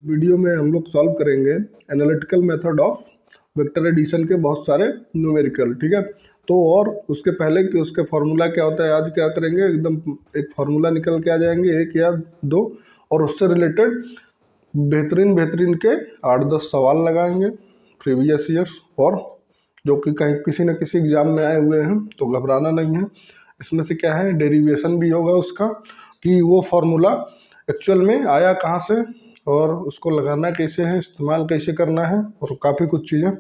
Video में हम लोग सॉल्व करेंगे analytical method of vector addition के बहुत सारे न्यूमेरिकल, ठीक है। तो और उसके पहले कि उसके फार्मूला क्या होता है, आज क्या करेंगे, एकदम एक फार्मूला निकल के आ जाएंगे, एक या दो, और उससे रिलेटेड बेहतरीन के 8-10 सवाल लगाएंगे प्रीवियस ईयर्स, और जो कि कहीं किसी न किसी एग्जाम में आए हुए हैं, तो घबराना नहीं है। इसमें से क्या है, डेरिवेशन भी होगा उसका, कि वो फार्मूला एक्चुअल में आया कहाँ से और उसको लगाना कैसे है, इस्तेमाल कैसे करना है, और काफ़ी कुछ चीज़ें।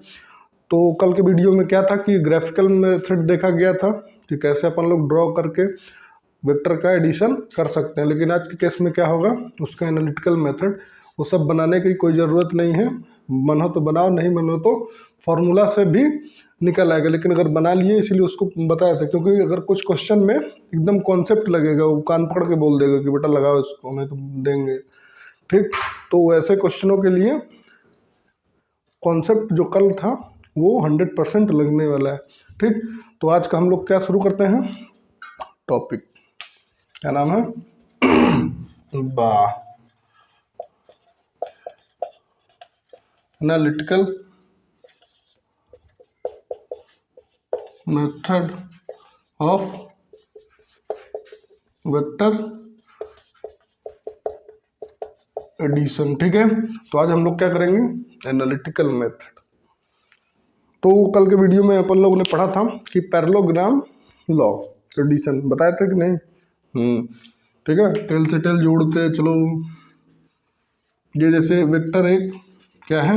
तो कल के वीडियो में क्या था कि ग्राफिकल मेथड देखा गया था कि कैसे अपन लोग ड्रॉ करके वेक्टर का एडिशन कर सकते हैं, लेकिन आज के केस में क्या होगा, उसका एनालिटिकल मेथड, वो सब बनाने की कोई ज़रूरत नहीं है। मन हो तो बनाओ, नहीं मन हो तो फार्मूला से भी निकल आएगा। लेकिन अगर बना लिए इसलिए उसको बताया था, क्योंकि अगर कुछ क्वेश्चन में एकदम कॉन्सेप्ट लगेगा, वो कान पकड़ के बोल देगा कि बेटा लगाओ इसको, हमें तो देंगे, ठीक। तो ऐसे क्वेश्चनों के लिए कॉन्सेप्ट जो कल था वो 100% लगने वाला है, ठीक। तो आज का हम लोग क्या शुरू करते हैं, टॉपिक क्या नाम है, analytical method of vector addition, ठीक है। तो आज हम लोग क्या करेंगे, एनालिटिकल मेथड। तो कल के वीडियो में अपन लोगों ने पढ़ा था कि पैरेललोग्राम लॉ एडिशन बताया था कि नहीं, ठीक है। टेल से टेल जोड़ते चलो, ये जैसे वेक्टर एक क्या है,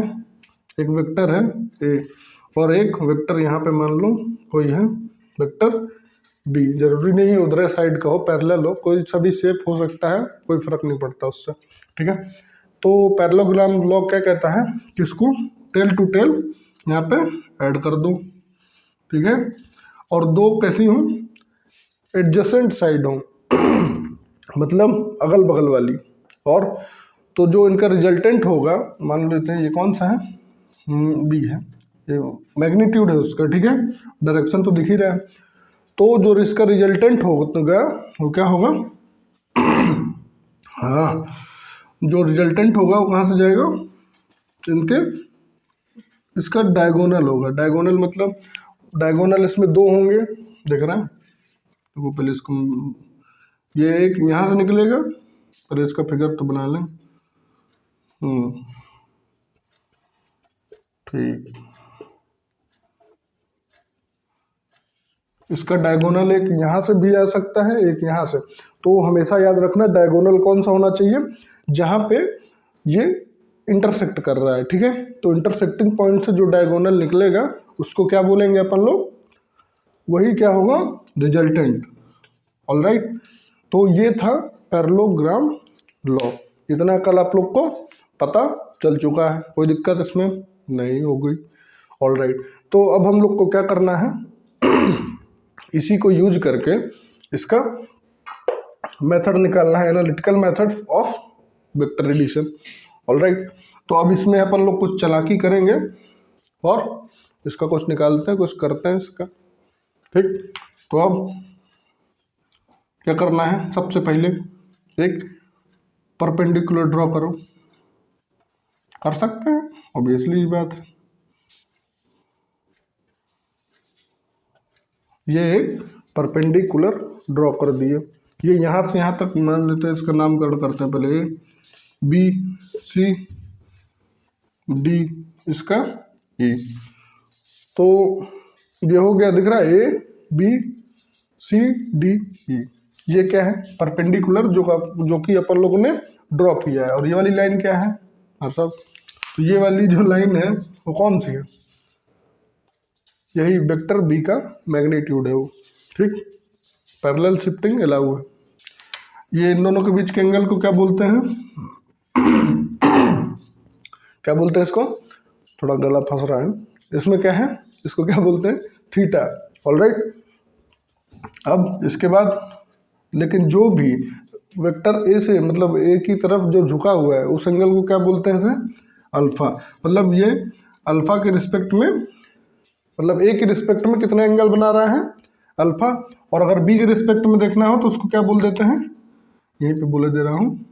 एक वेक्टर है ए, और एक वेक्टर यहाँ पे मान लो कोई है वेक्टर बी, जरूरी नहीं है उधर साइड का हो, पैरेलल हो, कोई सा भी शेप हो सकता है, कोई फर्क नहीं पड़ता उससे, ठीक है। तो पैरेललोग्राम लॉ क्या कहता है, किसको टेल टू टेल यहाँ पे ऐड कर दो, ठीक है, और दो कैसी हो, एडजेसेंट साइड हो मतलब अगल बगल वाली, और तो जो इनका रिजल्टेंट होगा, मान लेते हैं ये कौन सा है, बी है, ये मैग्नीट्यूड है उसका, ठीक है, डायरेक्शन तो दिख ही रहा है। तो जो इसका रिजल्टेंट होगा वो क्या होगा, हाँ, जो रिजल्टेंट होगा वो कहाँ से जाएगा, इनके इसका डायगोनल होगा। डायगोनल मतलब डायगोनल इसमें दो होंगे, देख रहे हैं, तो वो पहले इसको, ये एक यहाँ से निकलेगा, पहले इसका फिगर तो बना लें, ठीक। इसका डायगोनल एक यहाँ से भी आ सकता है, एक यहाँ से। तो हमेशा याद रखना डायगोनल कौन सा होना चाहिए, जहाँ पे ये इंटरसेक्ट कर रहा है, ठीक है। तो इंटरसेक्टिंग पॉइंट से जो डायगोनल निकलेगा उसको क्या बोलेंगे अपन लोग, वही क्या होगा, रिजल्टेंट, ऑलराइट। तो ये था पैरेललोग्राम लॉ, इतना कल आप लोग को पता चल चुका है, कोई दिक्कत इसमें नहीं हो गई, ऑलराइट। तो अब हम लोग को क्या करना है, इसी को यूज करके इसका मेथड निकालना है, analytical method of vector addition, alright. तो अब इसमें अपन लोग कुछ चालाकी करेंगे और इसका कुछ निकालते हैं, कुछ करते हैं इसका, ठीक। तो अब क्या करना है, सबसे पहले एक परपेंडिकुलर ड्रॉ करो, कर सकते हैं, ऑब्वियसली बात है। ये एक परपेंडिकुलर ड्रॉ कर दिए, ये यहाँ से यहाँ तक मान लेते हैं, इसका नामकरण करते हैं पहले, ए बी सी डी, इसका ई। तो ये हो गया, दिख रहा है, A B C D E, ये क्या है, परपेंडिकुलर जो कि अपन लोगों ने ड्रॉ किया है। और ये वाली लाइन क्या है, हाँ सब, तो ये वाली जो लाइन है वो कौन सी है, यही वेक्टर बी का मैग्नीट्यूड है वो, ठीक। पैरेलल शिफ्टिंग अलाउ है। ये इन दोनों के बीच के एंगल को क्या बोलते हैं, क्या बोलते हैं इसको, थोड़ा गला फंस रहा है, इसमें क्या है, इसको क्या बोलते हैं, थीटा, ऑलराइट। अब इसके बाद, लेकिन जो भी वेक्टर ए से, मतलब ए की तरफ जो झुका हुआ है, उस एंगल को क्या बोलते हैं, अल्फा। मतलब ये अल्फा के रिस्पेक्ट में, मतलब ए के रिस्पेक्ट में कितना एंगल बना रहा है, अल्फा। और अगर बी के रिस्पेक्ट में देखना हो तो उसको क्या बोल देते हैं, यहीं पे बोले दे रहा हूँ,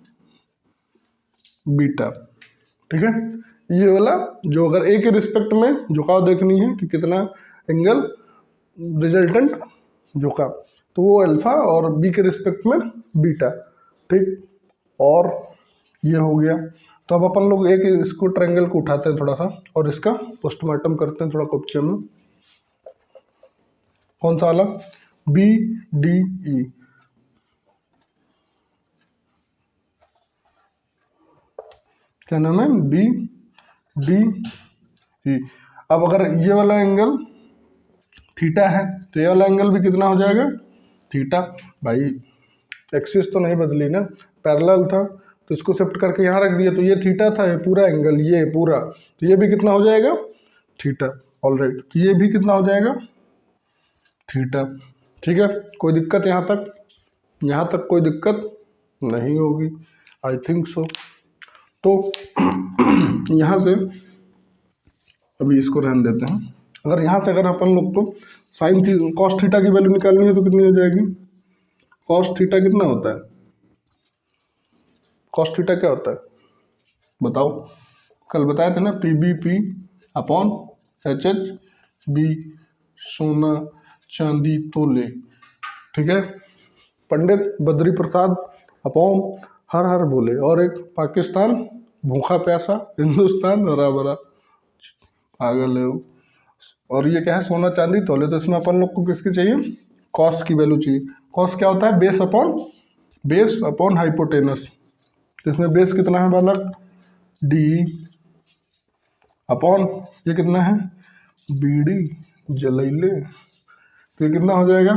बीटा, ठीक है। ये वाला जो अगर ए के रिस्पेक्ट में झुकाव देखनी है कि कितना एंगल रिजल्टेंट झुका, तो वो अल्फा, और बी के रिस्पेक्ट में बीटा, ठीक। और ये हो गया। तो अब अपन लोग एक इसको ट्रायंगल को उठाते हैं थोड़ा सा और इसका पोस्टमार्टम करते हैं थोड़ा क्वेश्चन में। कौन सा वाला? बी डी ई, क्या नाम है? B D E. अब अगर ये वाला एंगल थीटा है तो ये वाला एंगल भी कितना हो जाएगा? थीटा। भाई एक्सिस तो नहीं बदली ना, पैरेलल था तो इसको शिफ्ट करके यहाँ रख दिया, तो ये थीटा था, ये पूरा एंगल, ये पूरा, तो ये भी कितना हो जाएगा? थीटा। ऑलराइट, तो ये भी कितना हो जाएगा? थीटा। ठीक है, कोई दिक्कत यहाँ तक? यहाँ तक कोई दिक्कत नहीं होगी, आई थिंक सो। तो यहाँ से अभी इसको रहने देते हैं। अगर यहाँ से अगर अपन लोग को साइन कॉस थीटा की वैल्यू निकालनी है तो कितनी हो जाएगी? कॉस थीटा कितना होता है? कॉस थीटा क्या होता है बताओ? कल बताए थे ना, P B P upon H H B, सोना चांदी तोले। ठीक है, पंडित बद्री प्रसाद अपॉन हर हर बोले, और एक पाकिस्तान भूखा प्यासा, हिंदुस्तान हरा भरा। पागल है वो। और ये क्या है? सोना चांदी तोले। तो इसमें अपन लोग को किसकी चाहिए? कॉस की वैल्यू चाहिए। कॉस क्या होता है? Base upon hypotenuse. तो इसमें बेस कितना है बालक? डी अपॉन ये कितना है? बी डी जलैले। तो ये कितना हो जाएगा?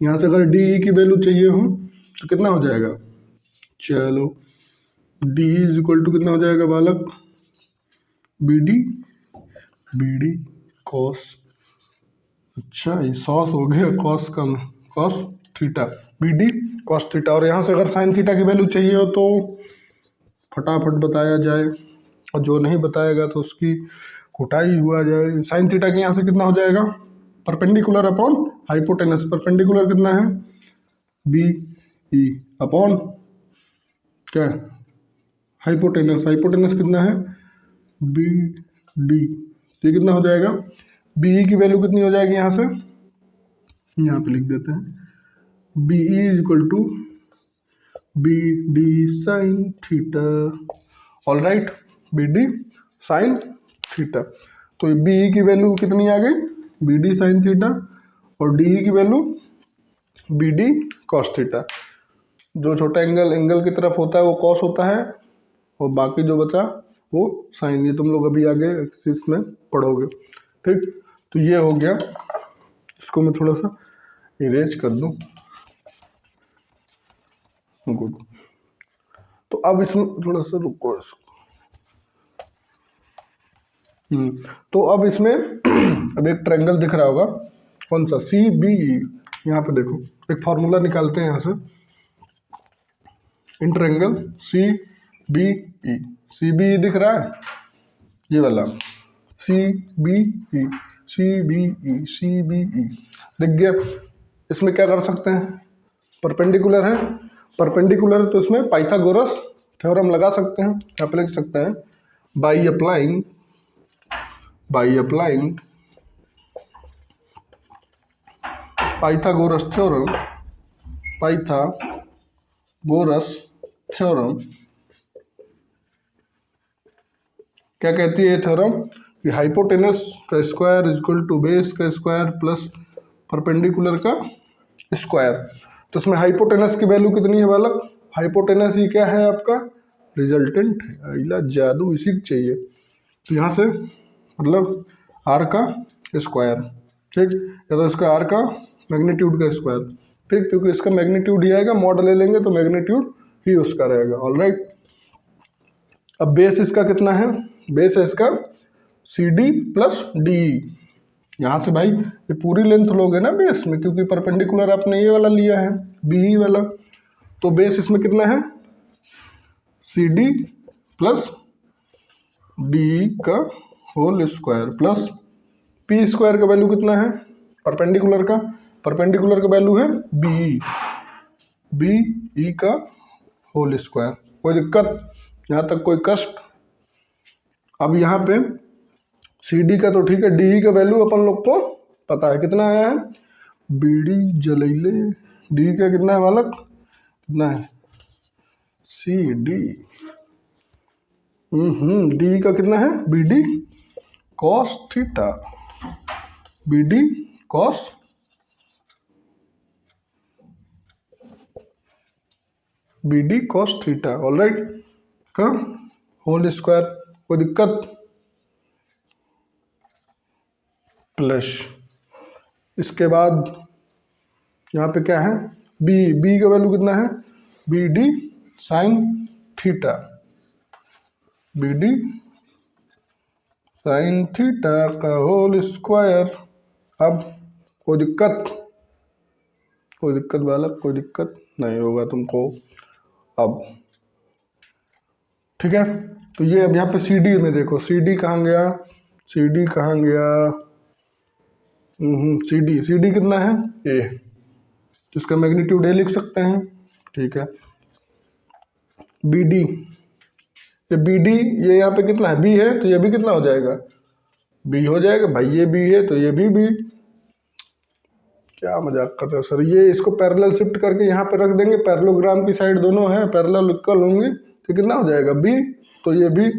यहाँ से अगर डी की वैल्यू चाहिए हो तो कितना हो जाएगा? चलो, डी इज इक्वल टू कितना हो जाएगा बालक? B D cos. अच्छा, ये सॉस हो गया, कॉस कम, cos theta, B D cos theta. और यहाँ से अगर साइन थीटा की वैल्यू चाहिए हो तो फटाफट बताया जाए, और जो नहीं बताएगा तो उसकी कुटाई हुआ जाए। साइन थीटा के यहाँ से कितना हो जाएगा? Perpendicular upon hypotenuse. परपेंडिकुलर कितना है? बी ई अपॉन क्या? हाइपोटेनस। हाइपोटेनस कितना है? B D. तो ये कितना हो जाएगा? बी ई की वैल्यू कितनी हो जाएगी? यहाँ से यहाँ पे लिख देते हैं, B E is equal to B D sine theta. All right, B D sine theta. तो बी ई की वैल्यू कितनी आ गई? बी डी साइन थीटा, और डी ई की value B D cos theta. जो छोटा एंगल की तरफ होता है वो कॉस होता है, और बाकी जो बचा वो साइन। ये तुम लोग अभी आगे एक्सिस में पढ़ोगे। ठीक, तो ये हो गया। इसको मैं थोड़ा सा इरेज कर दूं। गुड। तो अब इसमें थोड़ा सा रुको इसको। तो अब इसमें अब एक ट्रायंगल दिख रहा होगा, कौन सा? C B E. यहाँ पे देखो, एक फॉर्मूला निकालते हैं यहाँ से। In triangle C B E, C B E दिख रहा है ये वाला, C B E, C B E, C B E दिख गया। इसमें क्या कर सकते हैं? परपेंडिकुलर है, परपेंडिकुलर तो इसमें पाइथागोरस थ्योरम लगा सकते हैं। यहाँ पे लिख सकते हैं, बाई अप्लाइंग पाइथागोरस थ्योरम क्या कहती है थ्योरम? कि हाइपोटेनस का square is equal to base का स्क्वायर प्लस परपेंडिकुलर का स्क्वायर। तो इसमें हाइपोटेनस की वैल्यू कितनी है बालक? हाइपोटेनस ही क्या है आपका? रिजल्टेंट है। अगला जादू इसी को चाहिए। तो यहाँ से मतलब आर का स्क्वायर, ठीक, या तो इसका आर का मैग्नीट्यूड का स्क्वायर, ठीक, क्योंकि इसका मैग्नीट्यूड ही आएगा, मॉड ले लेंगे तो मैग्नीट्यूड ही उसका रहेगा। ऑलराइट, अब बेस इसका कितना है? बेस है इसका सी डी प्लस डी। यहाँ से भाई ये पूरी लेंथ लोगे ना बेस में, क्योंकि परपेंडिकुलर आपने ये वाला लिया है बी वाला। तो बेस इसमें कितना है? सी डी प्लस डी का whole square plus P square का वैल्यू कितना है परपेंडिकुलर का? परपेंडिकुलर का वैल्यू है बी ई का होल स्क्वायर। कोई दिक्कत? यहाँ तक कोई कष्ट अब यहाँ पे सी डी का तो ठीक है, डी का वैल्यू अपन लोग को पता है कितना आया है, बीड़ी जलैले डी का कितना है बालक, कितना है सी डी, डी का कितना है B D cos theta, B D cos theta, alright, का होल स्क्वायर, कोई दिक्कत, प्लस इसके बाद यहाँ पे क्या है बी का वैल्यू कितना है, B D sine theta, B D sine theta का होल स्क्वायर। अब कोई दिक्कत बालक, कोई दिक्कत नहीं होगा तुमको। अब ठीक है, तो ये अब यहाँ पे सी डी में देखो, सी डी कहाँ गया, सी डी कहाँ गया, सी डी कितना है ए, तो इसका मैग्नीट्यूड ए लिख सकते हैं, ठीक है। बी डी, ये बी डी ये यहाँ पे कितना है बी है, तो ये भी कितना हो जाएगा बी हो जाएगा भाई, ये बी है तो ये भी बी, क्या मजाक कर रहे हो सर, ये इसको पैरेलल शिफ्ट करके यहाँ पे रख देंगे, पैरेललोग्राम की साइड दोनों है पैरेलल होंगे, तो कितना हो जाएगा बी, तो ये भी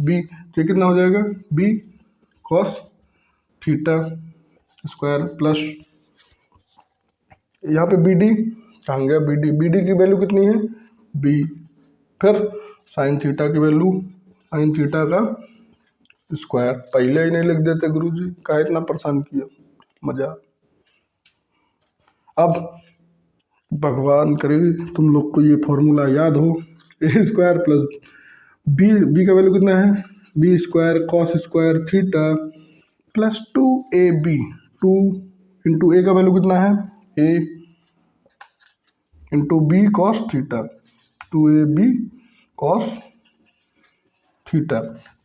बी, तो ये कितना हो जाएगा B cos theta square plus यहाँ पे बी डी कहाँ गया, बी डी की वैल्यू कितनी है बी, फिर साइन थीटा की वैल्यू साइन थीटा का स्क्वायर, पहले ही नहीं लिख देते गुरुजी, का इतना परेशान किया, मजा। अब भगवान करे तुम लोग को ये फॉर्मूला याद हो, ए स्क्वायर प्लस बी का वैल्यू कितना है B square cos square theta plus 2ab, 2 into A का वैल्यू कितना है A into B cos theta, 2ab cos theta,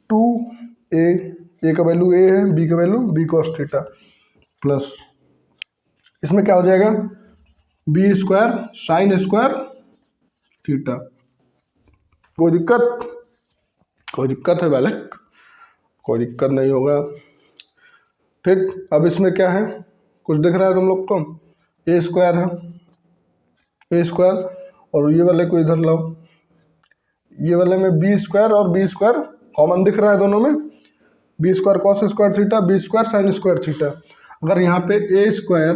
2a का वैल्यू ए है, बी का value B cos theta, plus इसमें क्या हो जाएगा B square sine square theta. कोई दिक्कत है बालक, कोई दिक्कत नहीं होगा, ठीक। अब इसमें क्या है, कुछ दिख रहा है तुम लोग को, ए स्क्वायर है, ए स्क्वायर, और ये वाले को इधर लाओ, ये वाले में बी स्क्वायर और बी स्क्वायर कॉमन दिख रहा है दोनों में, B square cos square theta, B square sine square theta. अगर यहाँ पे A square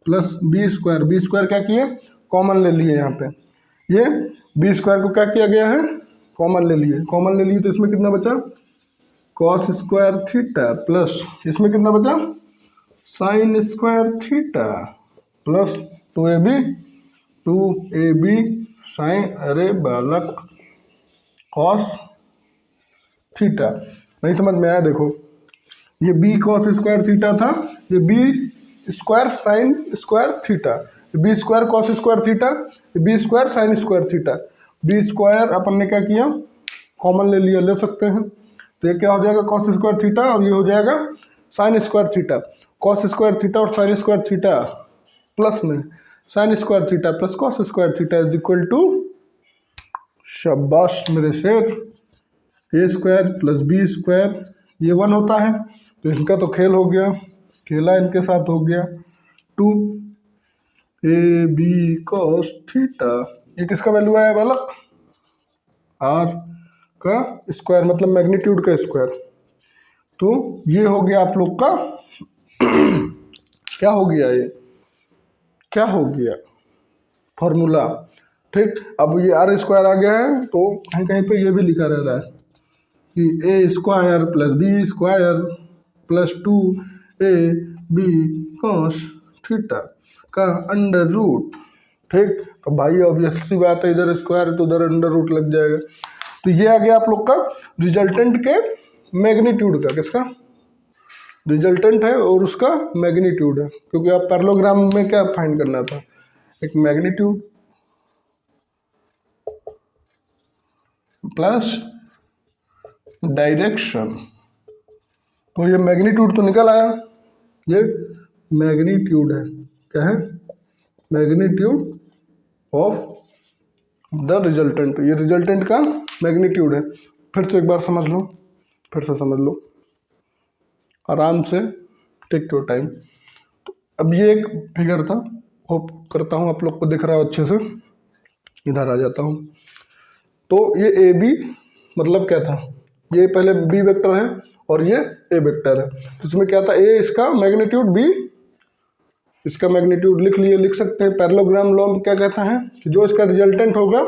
plus B square क्या किए कॉमन ले लिए, यहाँ पे ये बी स्क्वायर को क्या किया गया है कॉमन ले लिए, तो इसमें कितना बचा कॉस स्क्वायर थीटा प्लस इसमें कितना बचा sine square theta plus 2ab sine, अरे बालक कॉस थीटा, नहीं समझ में आया, देखो ये बी कॉस स्क्वायर थीटा था, ये B square sine square theta, B square cos square theta, B square sine square theta, B square अपन ने क्या किया कॉमन ले लिया, ले सकते हैं, तो ये क्या हो जाएगा कॉस स्क्वायर थीटा और ये हो जाएगा sine square theta, cos square theta और साइन स्क्वायर थीटा प्लस में sine square theta plus cos square theta is equal to, शाबाश मेरे शेर, A square plus B square ये 1 होता है, तो इनका तो खेल हो गया, खेला इनके साथ हो गया, 2ab cos थीटा, ये किसका वैल्यू आया बालक आर का स्क्वायर, मतलब मैग्नीट्यूड का स्क्वायर, तो ये हो गया आप लोग का क्या हो गया, ये क्या हो गया फॉर्मूला, ठीक। अब ये आर स्क्वायर आ गया है, तो कहीं कहीं पे ये भी लिखा रह रहा है कि A square plus B square plus 2ab cos theta का अंडर रूट, ठीक। तो भाई ऑब्वियस सी बात है, इधर स्क्वायर है तो उधर अंडर रूट लग जाएगा, तो ये आ गया आप लोग का रिजल्टेंट के मैग्नीट्यूड का, किसका रिजल्टेंट है और उसका मैग्नीट्यूड है, क्योंकि आप पैरेललोग्राम में क्या फाइंड करना था एक मैग्नीट्यूड प्लस डायरेक्शन, तो ये मैग्नीट्यूड तो निकल आया, ये मैग्नीट्यूड है, क्या है मैग्नीट्यूड ऑफ द रिजल्टेंट, ये रिजल्टेंट का मैग्नीट्यूड है। फिर से एक बार समझ लो, फिर से समझ लो आराम से, टेक योर टाइम। तो अब ये एक फिगर था, होप करता हूँ आप लोग को दिख रहा है अच्छे से। इधर आ जाता हूँ। तो ये ए बी मतलब क्या था, ये पहले बी वेक्टर है और ये ए वेक्टर है। तो इसमें क्या था, ए इसका मैग्नीट्यूड, बी इसका मैग्नीट्यूड लिख लिए, लिख सकते हैं। पैरेललोग्राम लॉ क्या कहता है कि जो इसका रिजल्टेंट होगा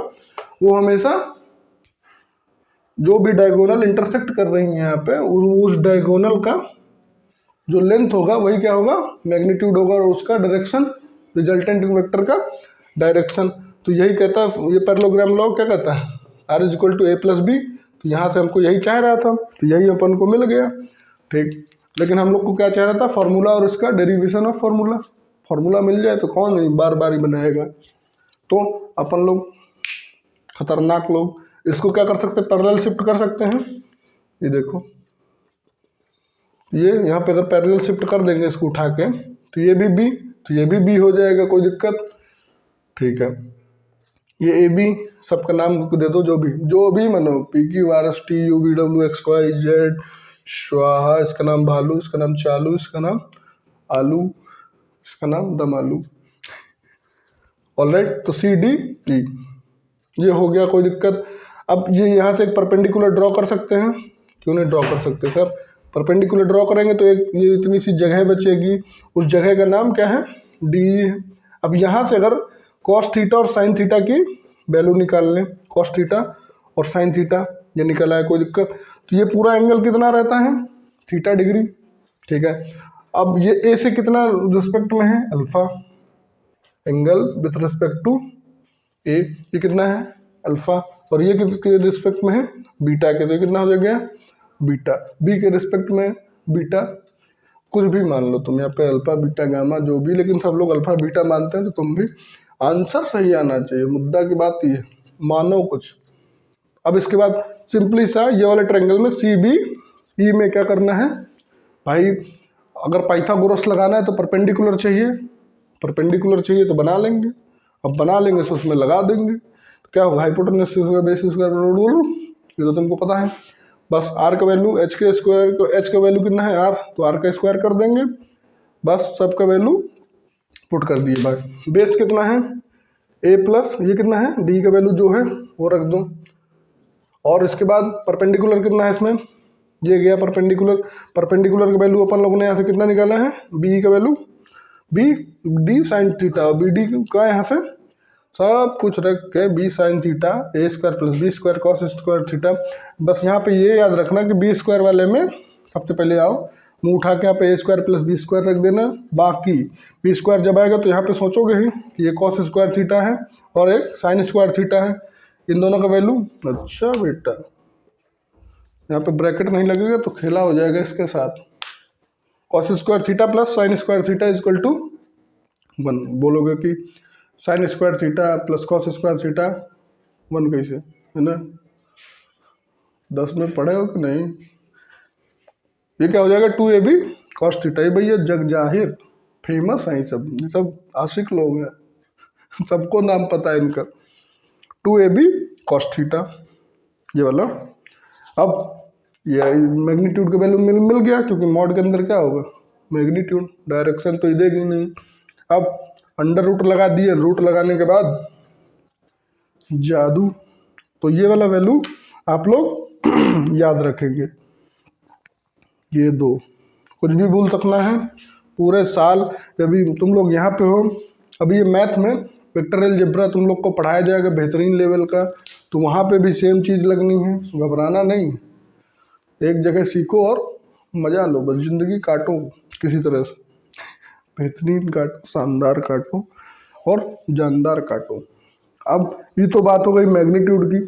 वो हमेशा जो भी डायगोनल इंटरसेक्ट कर रही है यहाँ पे, उस डायगोनल का जो लेंथ होगा वही क्या होगा, मैग्नीट्यूड होगा, और उसका डायरेक्शन, रिजल्टेंट वेक्टर का डायरेक्शन। तो यही कहता है ये पैरेललोग्राम लॉ, क्या कहता है, R is equal to A plus B. तो यहाँ से हमको यही चाह रहा था, तो यही अपन को मिल गया, ठीक। लेकिन हम लोग को क्या चाह रहा था, फार्मूला और इसका डेरिवेशन ऑफ फार्मूला। फार्मूला मिल जाए तो कौन नहीं बार बार ही बनाएगा। तो अपन लोग खतरनाक लोग इसको क्या कर सकते हैं, पैरेलल शिफ्ट कर सकते हैं। ये देखो, ये यहाँ पे अगर पैरेलल शिफ्ट कर देंगे इसको उठा के, तो ये भी बी, तो ये भी बी हो जाएगा, कोई दिक्कत, ठीक है। ये ए बी सबका नाम दे दो, जो भी मानो, P Q R S T U V W X Y Z, स्वाहा, इसका नाम भालू, इसका नाम चालू, इसका नाम आलू, इसका नाम दम आलू। ऑलराइट, तो सी डी ई ये हो गया, कोई दिक्कत। अब ये यहाँ से एक परपेंडिकुलर ड्रॉ कर सकते हैं, क्यों नहीं ड्रॉ कर सकते सर। परपेंडिकुलर ड्रॉ करेंगे तो एक ये इतनी सी जगह बचेगी, उस जगह का नाम क्या है, डी। अब यहाँ से अगर कॉस थीटा और साइन थीटा की वैल्यू निकाल लें, कॉस थीटा और साइन थीटा ये निकला है, कोई दिक्कत। तो ये पूरा एंगल कितना रहता है, थीटा डिग्री, ठीक है। अब ये ए से कितना रिस्पेक्ट में है, alpha, angle with respect to A, ये कितना है, अल्फा, और ये किसके रिस्पेक्ट में है, बीटा के, तो कितना हो गया, बीटा। बी के रिस्पेक्ट में बीटा, कुछ भी मान लो तुम यहाँ पे, अल्फा बीटा गामा जो भी, लेकिन सब लोग अल्फा बीटा मानते हैं, तो तुम भी आंसर सही आना चाहिए, मुद्दा की बात ये, मानो कुछ। अब इसके बाद सिंपली सा ये वाले ट्रायंगल में सी बी ई में क्या करना है भाई, अगर पाइथागोरस लगाना है तो परपेंडिकुलर चाहिए, परपेंडिकुलर चाहिए तो बना लेंगे। अब बना लेंगे तो उसमें लगा देंगे, तो क्या होगा, हाइपोटेनस स्क्वायर बेस स्क्वायर, ये तो तुमको पता है। बस आर का वैल्यू एच के स्क्वायर, तो एच का वैल्यू कितना है आर, तो आर का स्क्वायर कर देंगे, बस सबका वैल्यू पुट कर दिए भाई। बेस कितना है ए प्लस, ये कितना है डी का वैल्यू जो है वो रख दो, और इसके बाद परपेंडिकुलर कितना है इसमें, ये गया परपेंडिकुलर, परपेंडिकुलर का वैल्यू अपन लोगों ने यहाँ से कितना निकाला है, बी का value, B D sine theta, B D का यहाँ से सब कुछ रख के B sine theta A square plus B square cos square theta. बस यहाँ पे ये याद रखना कि बी स्क्वायर वाले में सबसे पहले आओ, मुँह उठा के यहाँ पे A square plus B square रख देना, बाकी बी स्क्वायर जब आएगा तो यहाँ पे सोचोगे ही कि ये कॉस स्क्वायर थीटा है और एक साइन स्क्वायर थीटा है, इन दोनों का वैल्यू। अच्छा बेटा, यहाँ पे ब्रैकेट नहीं लगेगा तो खेला हो जाएगा इसके साथ। Cos square theta plus sine square theta equal to 1, बोलोगे कि sine square theta plus cos square theta 1 कैसे, है ना, 10 में पढ़े हो कि नहीं। ये क्या हो जाएगा 2ab कॉस थीटा, ये भैया जग जाहिर फेमस है, ये सब आशिक लोग हैं, सबको नाम पता है इनका, 2ab कॉस थीटा ये वाला। अब ये मैग्नीट्यूड का वैल्यू मिल गया, क्योंकि मॉड के अंदर क्या होगा मैग्नीट्यूड, डायरेक्शन तो ये देगी नहीं। अब अंडर रूट लगा दिए, रूट लगाने के बाद जादू, तो ये वाला वैल्यू आप लोग याद रखेंगे, ये 2 कुछ भी भूल सकना है पूरे साल। अभी तुम लोग यहाँ पे हो, अभी ये मैथ में वेक्टर अलजेब्रा तुम लोग को पढ़ाया जाएगा बेहतरीन लेवल का, तो वहाँ पे भी सेम चीज़ लगनी है, घबराना नहीं, एक जगह सीखो और मज़ा लो, बस ज़िंदगी काटो किसी तरह से, बेहतरीन काटो, शानदार काटो और जानदार काटो। अब ये तो बात हो गई मैग्नीट्यूड की,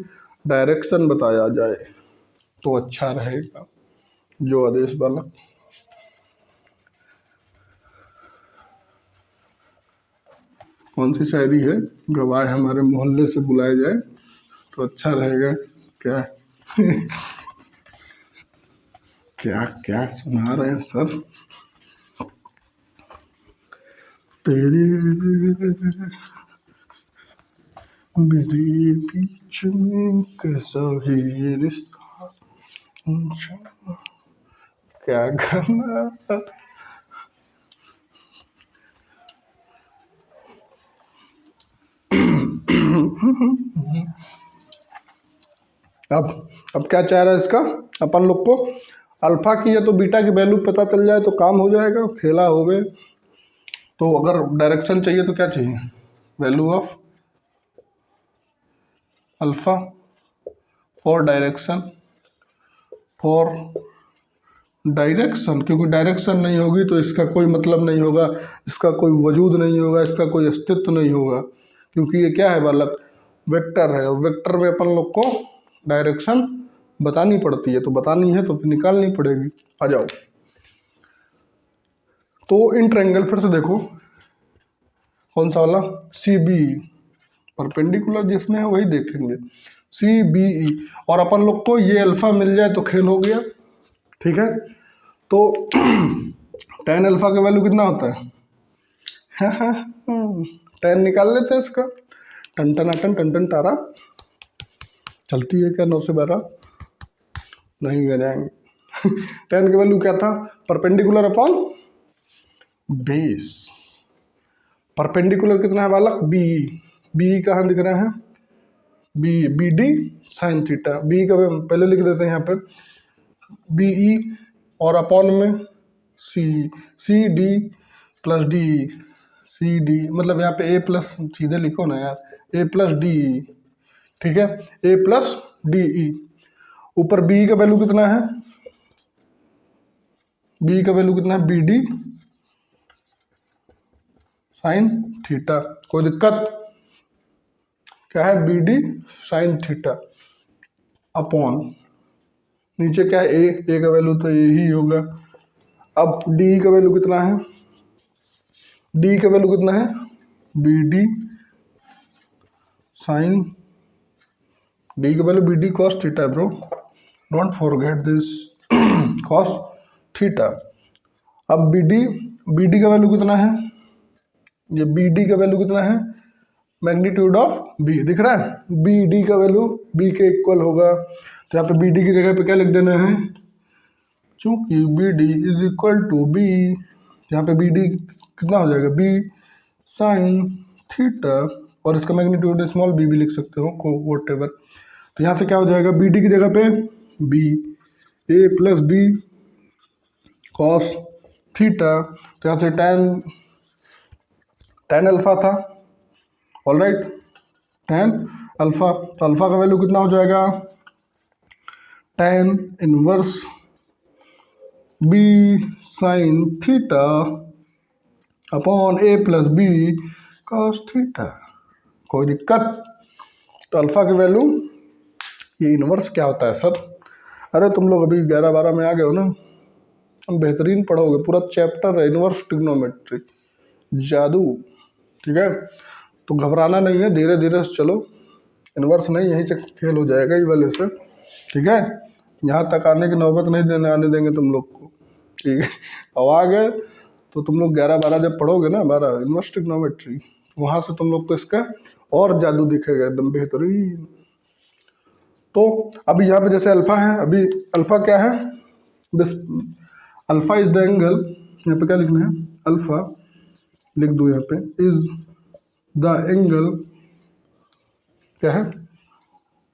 डायरेक्शन बताया जाए तो अच्छा रहेगा। जो आदेश वाला कौन सी शायरी है, गवाह हमारे मोहल्ले से बुलाया जाए तो अच्छा रहेगा क्या क्या क्या सुना रहे हैं सर, तेरे मेरे बीच में कैसा है ये रिश्ता, क्या करना। अब क्या चाह रहा है इसका, अपन लोग को अल्फा की या तो बीटा की वैल्यू पता चल जाए तो काम हो जाएगा, खेला हो गए। तो अगर डायरेक्शन चाहिए तो क्या चाहिए, value of alpha for direction, क्योंकि डायरेक्शन नहीं होगी तो इसका कोई मतलब नहीं होगा, इसका कोई वजूद नहीं होगा, इसका कोई अस्तित्व नहीं होगा, क्योंकि ये क्या है बालक, वेक्टर है, और वेक्टर में अपन लोग को डायरेक्शन बतानी पड़ती है, तो बतानी है तो फिर निकालनी पड़ेगी। आ जाओ, तो इन ट्रायंगल फिर से देखो कौन सा वाला, सी बी, परपेंडिकुलर जिसमें है वही देखेंगे, सी बी ई, और अपन लोग को ये अल्फा मिल जाए तो खेल हो गया। ठीक है, तो tan अल्फा का वैल्यू कितना होता है, tan निकाल लेते हैं इसका, टन टन टन टन टन तारा चलती है क्या, 9 से 12 नहीं गिराएंगे। tan की वैल्यू क्या था, परपेंडिकुलर अपॉन बेस, परपेंडिकुलर कितना है बालक, बी, बी कहाँ दिख रहा है, B D sine theta, B का पहले लिख देते हैं यहाँ पे बी ई, और अपॉन में C D plus D, C D मतलब यहाँ पे ए प्लस, सीधे लिखो ना यार, ए प्लस डी, ठीक है, ए प्लस डी ई, ऊपर बी का वैल्यू कितना है, बी का वैल्यू कितना है, बी डी साइन थीटा, कोई दिक्कत, क्या है, B D sine theta, upon नीचे क्या है, ए का वैल्यू तो यही होगा। अब डी का वैल्यू कितना है, डी का वैल्यू कितना है, बी डी साइन, डी का value B D cos theta bro, don't forget this, cos theta. अब बी डी का वैल्यू कितना है, ये बी डी का वैल्यू कितना है, मैग्नीट्यूड ऑफ बी दिख रहा है, बी डी का वैल्यू बी के इक्वल होगा, तो यहाँ पे बी डी की जगह पे क्या लिख देना है, चूंकि B D is equal to B, यहाँ पे बी डी कितना हो जाएगा, बी साइन थीटा, और इसका मैग्नीट्यूड स्मॉल बी भी लिख सकते हो, को वोट एवर। तो यहाँ से क्या हो जाएगा, बी डी की जगह पे B, A plus B cos theta, तो यहाँ से tan अल्फा था, ऑल राइट, tan अल्फा, तो अल्फा का वैल्यू कितना हो जाएगा, tan inverse B sine theta upon A plus B cos theta, कोई दिक्कत। तो अल्फा की वैल्यू, ये इनवर्स क्या होता है सर, अरे तुम लोग अभी 11-12 में आ गए हो ना, हम बेहतरीन पढ़ोगे, पूरा चैप्टर है इनवर्स ट्रिग्नोमेट्री, जादू, ठीक है, तो घबराना नहीं है, धीरे धीरे चलो, इनवर्स नहीं यहीं से खेल हो जाएगा, ये वाले से, ठीक है, यहाँ तक आने की नौबत नहीं आने देंगे तुम लोग को, ठीक है। अब आ गए तो तुम लोग 11-12 जब पढ़ोगे ना, 12 इनवर्स ट्रिग्नोमेट्री, वहाँ से तुम लोग को इसका और जादू दिखेगा एकदम बेहतरीन। तो अभी यहाँ पे जैसे अल्फा है, अभी अल्फा क्या है, अल्फा इज द एंगल, यहाँ पे क्या लिखना है, अल्फा लिख दो यहाँ पे, इज द एंगल क्या है,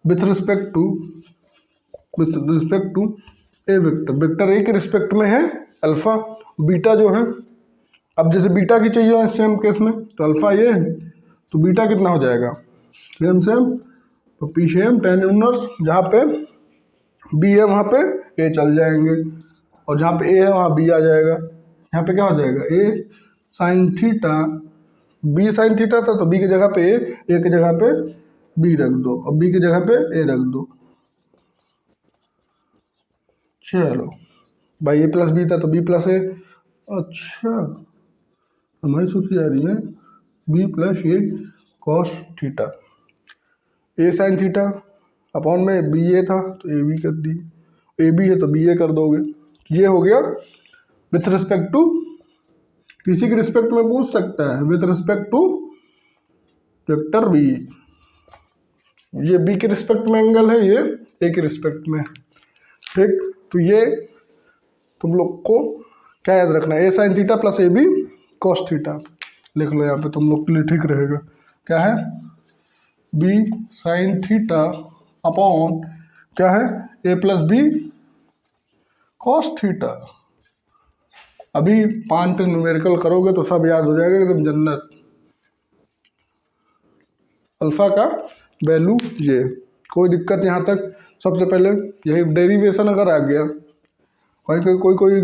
with respect to A vector, vector A के रिस्पेक्ट में है अल्फा, बीटा जो है, अब जैसे बीटा की चाहिए सेम केस में, तो अल्फा ये है तो बीटा कितना हो जाएगा, सेम तो पीछे हम tan इनवर्स, जहाँ पे बी है वहाँ पे ए चल जाएंगे, और जहाँ पे ए है वहाँ बी आ जाएगा, यहाँ पे क्या हो जाएगा, A sine theta, B sine theta था तो बी की जगह पे ए की जगह पे बी रख दो, और बी की जगह पे ए रख दो, चलो भाई, ए प्लस बी था तो बी प्लस ए, अच्छा हमारी सोची जा रही है बी प्लस ए कॉस थीटा, ए साइन थीटा अपॉन में बी ए था तो ए बी कर दी, ए बी है तो बी ए कर दोगे, ये हो गया विथ रिस्पेक्ट टू, किसी के रिस्पेक्ट में पूछ सकता है, with respect to vector B, ये बी के रिस्पेक्ट में एंगल है, ये ए के रिस्पेक्ट में, ठीक, तो ये तुम लोग को क्या याद रखना है, A sine theta plus A B cos theta लिख लो यहाँ पे, तुम लोग के लिए ठीक रहेगा। क्या है, बी साइन थीटा अपॉन क्या है, A plus B cos theta. अभी 5 पे न्यूमेरिकल करोगे तो सब याद हो जाएगा एकदम जन्नत। अल्फा का वैल्यू ये, कोई दिक्कत यहाँ तक। सबसे पहले यही डेरिवेशन अगर आ गया, कोई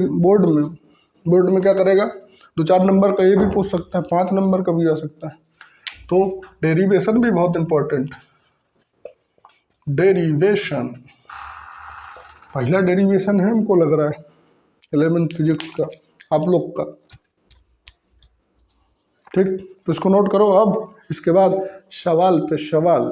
बोर्ड में क्या करेगा, 2-4 नंबर का ये भी पूछ सकता है, 5 नंबर का भी आ सकता है। तो डेरिवेशन भी बहुत इंपॉर्टेंट। डेरिवेशन पहला डेरिवेशन है हमको लग रहा है 11th फिजिक्स का, आप लोग का। ठीक, तो इसको नोट करो। अब इसके बाद सवाल पे सवाल।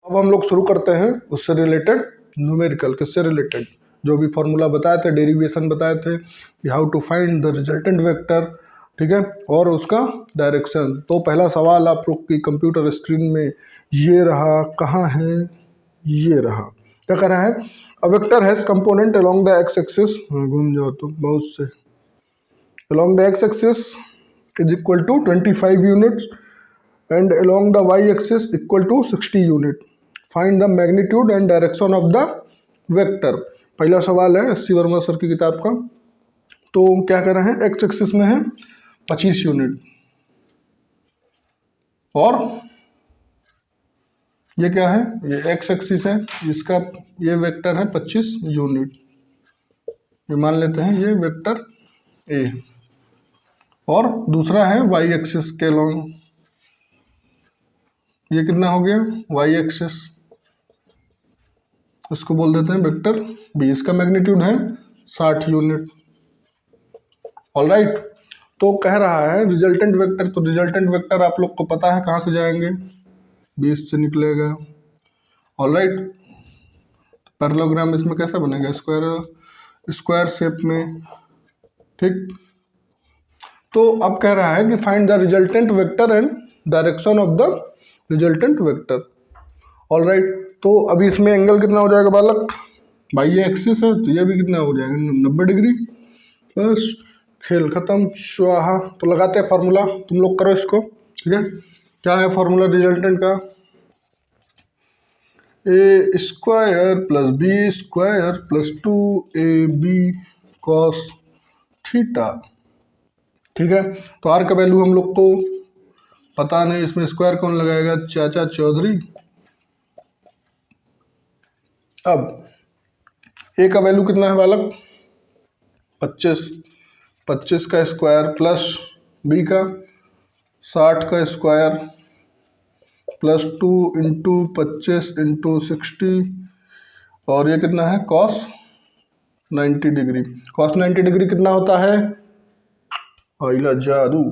अब हम लोग शुरू करते हैं उससे रिलेटेड न्यूमेरिकल। किससे रिलेटेड, जो भी फॉर्मूला बताए थे, डेरिवेशन बताए थे कि how to find the resultant vector, ठीक है, और उसका डायरेक्शन। तो पहला सवाल आप लोग की कंप्यूटर स्क्रीन में ये रहा, कहाँ है, ये रहा। क्या कर रहा है, a vector has component along the X axis, घूम जाओ तो बहुत से, along the X axis is equal to 25 units and along the y-axis equal to 60 unit. Find the magnitude and direction of the vector. पहला सवाल है SC. Verma sir की किताब का। तो क्या कर रहे हैं, एक्स एक्सिस में है 25 यूनिट, और ये क्या है, ये एक्स एक्सिस है, इसका ये वेक्टर है 25 यूनिट, ये मान लेते हैं ये वेक्टर ए। और दूसरा है वाई एक्सिस के लॉन्ग, ये कितना हो गया, वाई एक्सिस, इसको बोल देते हैं वेक्टर बी, इसका मैग्नीट्यूड है 60 यूनिट। ऑलराइट, तो कह रहा है रिजल्टेंट वेक्टर, तो रिजल्टेंट वेक्टर आप लोग को पता है कहाँ से जाएंगे, 20 से निकलेगा। ऑलराइट, पैरेललोग्राम इसमें कैसा बनेगा, स्क्वायर शेप में। ठीक, तो अब कह रहा है कि find the resultant vector and direction of the resultant vector. Alright, तो अभी इसमें एंगल कितना हो जाएगा बालक, भाई ये एक्सिस है तो ये भी कितना हो जाएगा 90 डिग्री। बस खेल खत्म, स्वाहा। तो लगाते हैं फार्मूला, तुम लोग करो इसको, ठीक है। क्या है फार्मूला रिजल्टेंट का, A square plus B square plus 2ab cos theta. ठीक है, तो आर का वैल्यू हम लोग को पता नहीं, इसमें स्क्वायर कौन लगाएगा, चाचा चौधरी। अब ए का वैल्यू कितना है बालक, 25 का स्क्वायर प्लस बी का 60 का स्क्वायर प्लस 2 इंटू 25 इंटू 60, और ये कितना है कॉस 90 डिग्री। कॉस 90 डिग्री कितना होता है, आइला जादू।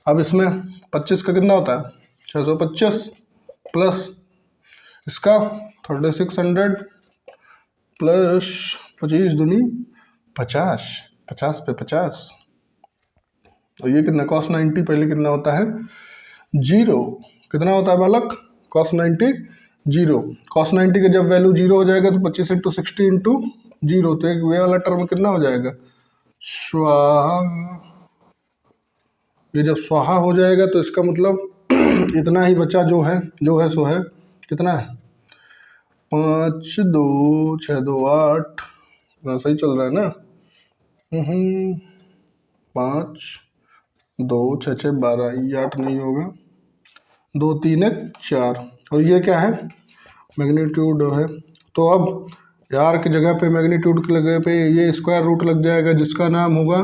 अब इसमें 25 का कितना होता है 625 प्लस इसका 3600 प्लस 25 दूनी 50, 50 पे 50, तो ये कितना कॉस 90 पहले कितना होता है 0, कितना होता है बालक कॉस 90 0। कॉस 90 का जब वैल्यू 0 हो जाएगा तो 25 इंटू 60 इंटू 0, तो एक वे वाला टर्म कितना हो जाएगा स्वाहा। ये जब स्वाहा हो जाएगा तो इसका मतलब इतना ही बचा, जो है सो है, कितना है 5 2 6 2 8, सही चल रहा है ना, 5 2 6 6 12, ये 8 नहीं होगा, 2 3 1 4, और ये क्या है मैग्नीट्यूड है। तो अब यार की जगह पे मैग्नीट्यूड की जगह पे ये स्क्वायर रूट लग जाएगा, जिसका नाम होगा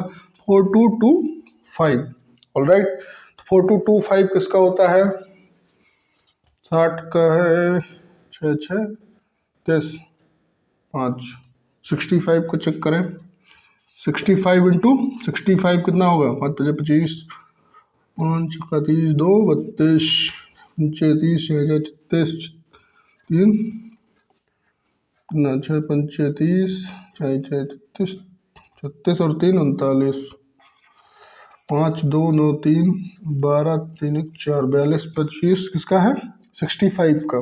4225। ऑलराइट, 4225 किसका होता है, 60 का है 6 6 30 5, 65 को चेक करें, 65 इंटू 65 कितना होगा 5 5 25, 5 का 30 2 32 35 33 3 कितना 6 5 30 6 6 33 36 और 3 39, 5 2 9 3 12 3 1 4 42 25 किसका है 65 का।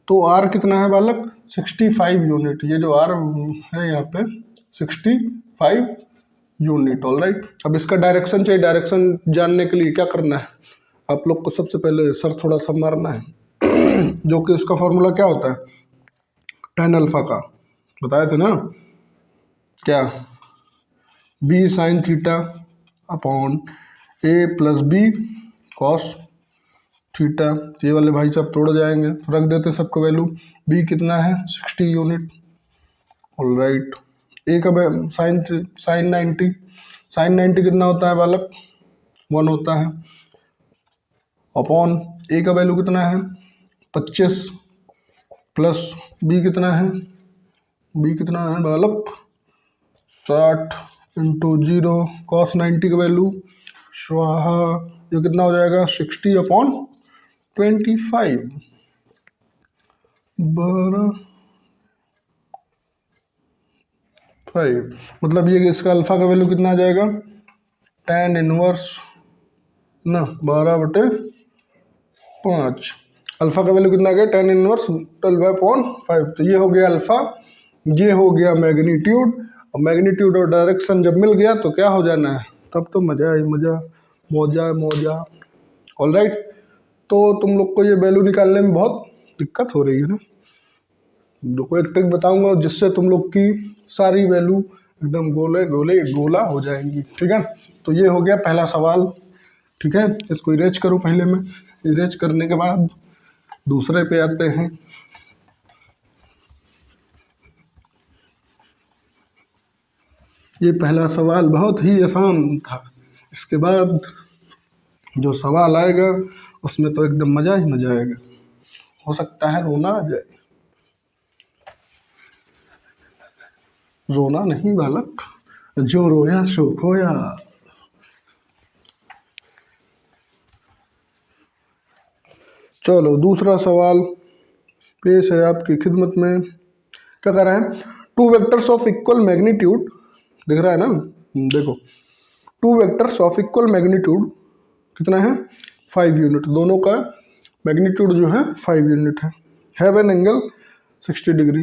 तो आर कितना है बालक 65 यूनिट। ये जो आर है यहाँ पे 65 यूनिट। ऑल राइट, अब इसका डायरेक्शन चाहिए। डायरेक्शन जानने के लिए क्या करना है आप लोग को, सबसे पहले सर थोड़ा सा मारना है जो कि उसका फॉर्मूला क्या होता है tan अल्फा का, बताए थे ना क्या, B sine theta upon A plus B cos theta. ये वाले भाई साहब तोड़ जाएंगे, तो रख देते हैं सबको वैल्यू। बी कितना है 60 यूनिट। ऑल राइट, ए का साइन 90, साइन 90 कितना होता है बालक 1 होता है। अपॉन ए का वैल्यू कितना है 25 प्लस बी कितना है, बी कितना है बालक 60 इंटू 0 कॉस 90 का वैल्यू स्वाहा, ये कितना हो जाएगा 60 अपॉन 25 5। मतलब ये इसका अल्फा का वैल्यू कितना आ जाएगा tan इनवर्स ना 12/5। अल्फा का वैल्यू कितना आ गया tan इनवर्स 12/5। तो ये हो गया अल्फा, ये हो गया मैग्नीट्यूड। और मैग्नीट्यूड और डायरेक्शन जब मिल गया तो क्या हो जाना है, तब तो मजा ही मजा, मौजा मौजा। ऑल राइट, तो तुम लोग को ये वैल्यू निकालने में बहुत दिक्कत हो रही है ना, देखो एक ट्रिक बताऊंगा जिससे तुम लोग की सारी वैल्यू एकदम गोले गोले गोला हो जाएंगी। ठीक है, तो ये हो गया पहला सवाल। ठीक है, इसको इरेज करूँ पहले में, इरेज करने के बाद दूसरे पे आते हैं। ये पहला सवाल बहुत ही आसान था, इसके बाद जो सवाल आएगा उसमें तो एकदम मज़ा ही मज़ा आएगा, हो सकता है रोना आ जाए। रोना नहीं बालक, जो रोया सो खोया। चलो दूसरा सवाल पेश है आपकी खिदमत में। क्या कर रहा है, two vectors of equal magnitude, दिख रहा है ना, देखो two vectors of equal magnitude कितना है 5 यूनिट, दोनों का मैग्नीट्यूड जो है 5 यूनिट है। Have an angle 60 degree.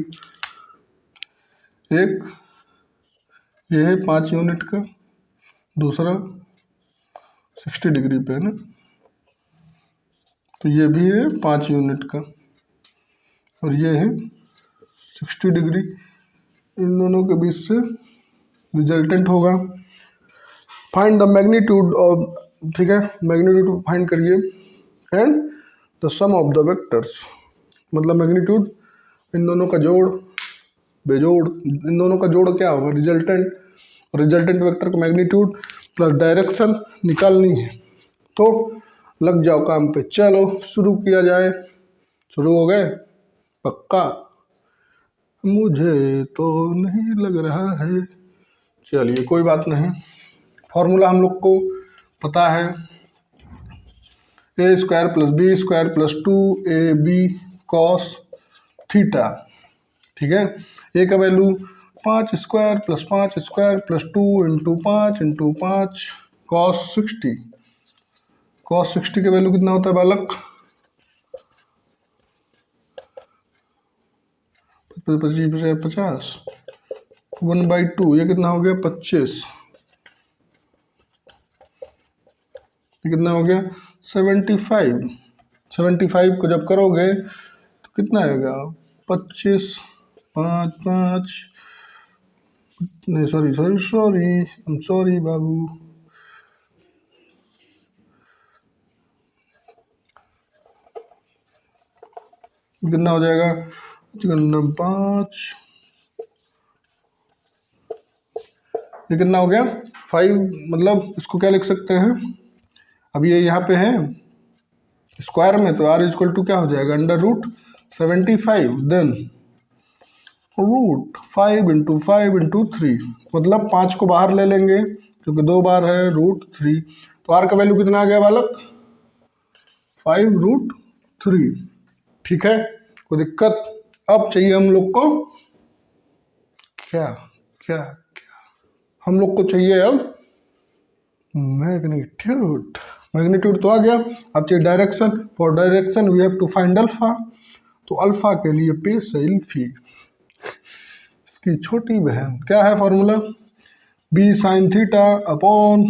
एक ये है 5 यूनिट का, दूसरा 60 डिग्री पे है ना, तो ये भी है 5 यूनिट का और ये है 60 डिग्री। इन दोनों के बीच से रिजल्टेंट होगा। फाइंड द मैग्नीट्यूड ऑफ, ठीक है, मैग्नीट्यूड फाइंड करिए and the sum of the vectors, मतलब मैग्नीट्यूड इन दोनों का जोड़ बेजोड़, इन दोनों का जोड़ क्या होगा रिजल्टेंट, रिजल्टेंट वेक्टर का मैग्नीट्यूड प्लस डायरेक्शन निकालनी है। तो लग जाओ काम पे, चलो शुरू किया जाए। शुरू हो गए पक्का, मुझे तो नहीं लग रहा है। चलिए कोई बात नहीं, फॉर्मूला हम लोग को पता है, A square plus B square plus 2ab cos theta. ठीक है, ए का value 5 square plus 5 square plus 2 into 5 into 5 cos 60। Cos 60 का वैल्यू कितना होता है बालक 50, 1/2, ये कितना हो गया 25, ये कितना हो गया 75। 75 को जब करोगे तो कितना आएगा 25 5 5, नहीं sorry sorry sorry I am sorry बाबू, कितना हो जाएगा 5, ये कितना हो गया 5, मतलब इसको क्या लिख सकते हैं, अब ये यहाँ पे है स्क्वायर में तो r इक्वल टू क्या हो जाएगा √75, देन √5 इंटू 5 इंटू 3, मतलब 5 को बाहर ले लेंगे क्योंकि 2 बार है √3, तो r का वैल्यू कितना आ गया बालक 5√3। ठीक है, कोई दिक्कत। अब चाहिए हम लोग को क्या क्या क्या, हम लोग को चाहिए अब मैग्नीट्यूड, मैग्नीट्यूड तो आ गया। अब चाहिए direction. For direction we have to find alpha. तो अल्फा के लिए पेश है इल्फी, इसकी छोटी बहन। क्या है formula? B sine theta upon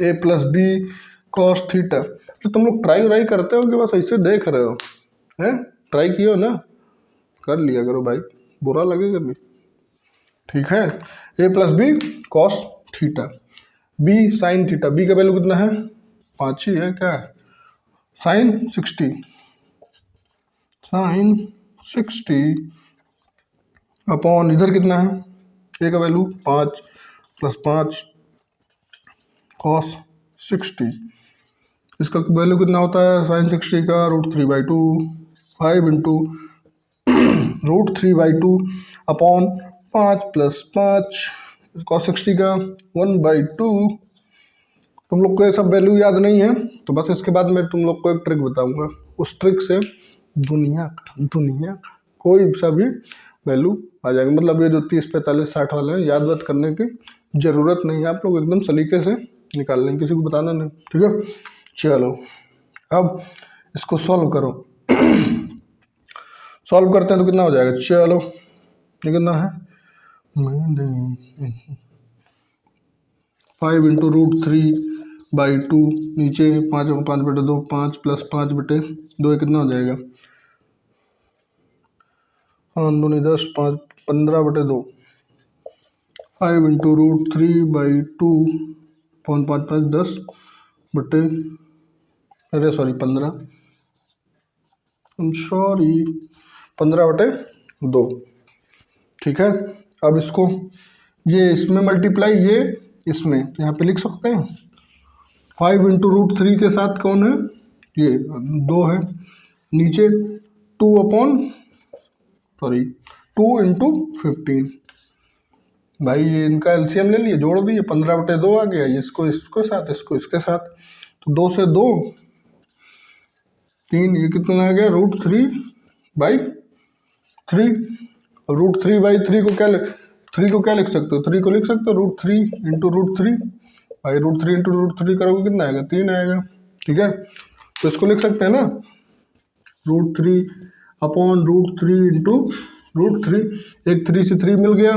A plus B cos theta. तो तुम लोग ट्राई व्राई करते हो कि बस ऐसे देख रहे हो? हैं, ट्राई कियो ना, कर लिया करो भाई, बुरा लगेगा भी। ठीक है, A plus B cos theta, B sine theta. B का वैल्यू कितना है? 5 ही है। क्या है? साइन 60, साइन 60 अपॉन इधर कितना है? ए का वैल्यू 5 प्लस 5 कॉस 60। इसका वैल्यू कितना होता है साइन 60 का? √3/2, 5 इंटू √3/2 अपॉन 5 प्लस 5 कॉस 60 का 1/2। तुम लोग को ये सब वैल्यू याद नहीं है तो बस इसके बाद मैं तुम लोग को एक ट्रिक बताऊंगा। उस ट्रिक से दुनिया का कोई सा भी वैल्यू आ जाएगा। मतलब ये जो 30, 45, 60 वाले हैं, याद वाद करने की जरूरत नहीं है। आप लोग एकदम सलीके से निकाल लेंगे, किसी को बताना नहीं। ठीक है, चलो अब इसको सॉल्व करो। सॉल्व करते हैं तो कितना हो जाएगा? चलो ये कितना है? 5 इंटू √3/2, नीचे 5/2, 5 प्लस 5/2, ये कितना हो जाएगा? 5 10, 5 15/2, 5 इंटू √3/2 5 5 10 बटे, अरे सॉरी 15, सॉरी 15/2। ठीक है, अब इसको ये इसमें मल्टीप्लाई, ये इसमें, तो यहाँ पे लिख सकते हैं 5 इंटू √3 के साथ कौन है? ये 2 है। नीचे 2 इंटू 15। भाई ये इनका एलसीएम ले लिए, जोड़ दिए, 15/2 आ गया। इसको इसके साथ, इसको इसके साथ, तो 2 से 2 3, ये कितना आ गया? √3/3। √3/3 को क्या 3 को क्या लिख सकते हो? 3 को लिख सकते हो √3 इंटू √3। भाई √3 इंटू √3 करोगे कितना आएगा? 3 आएगा। ठीक है, तो इसको लिख सकते हैं ना, √3 अपॉन √3 इंटू √3। एक 3 से 3 मिल गया,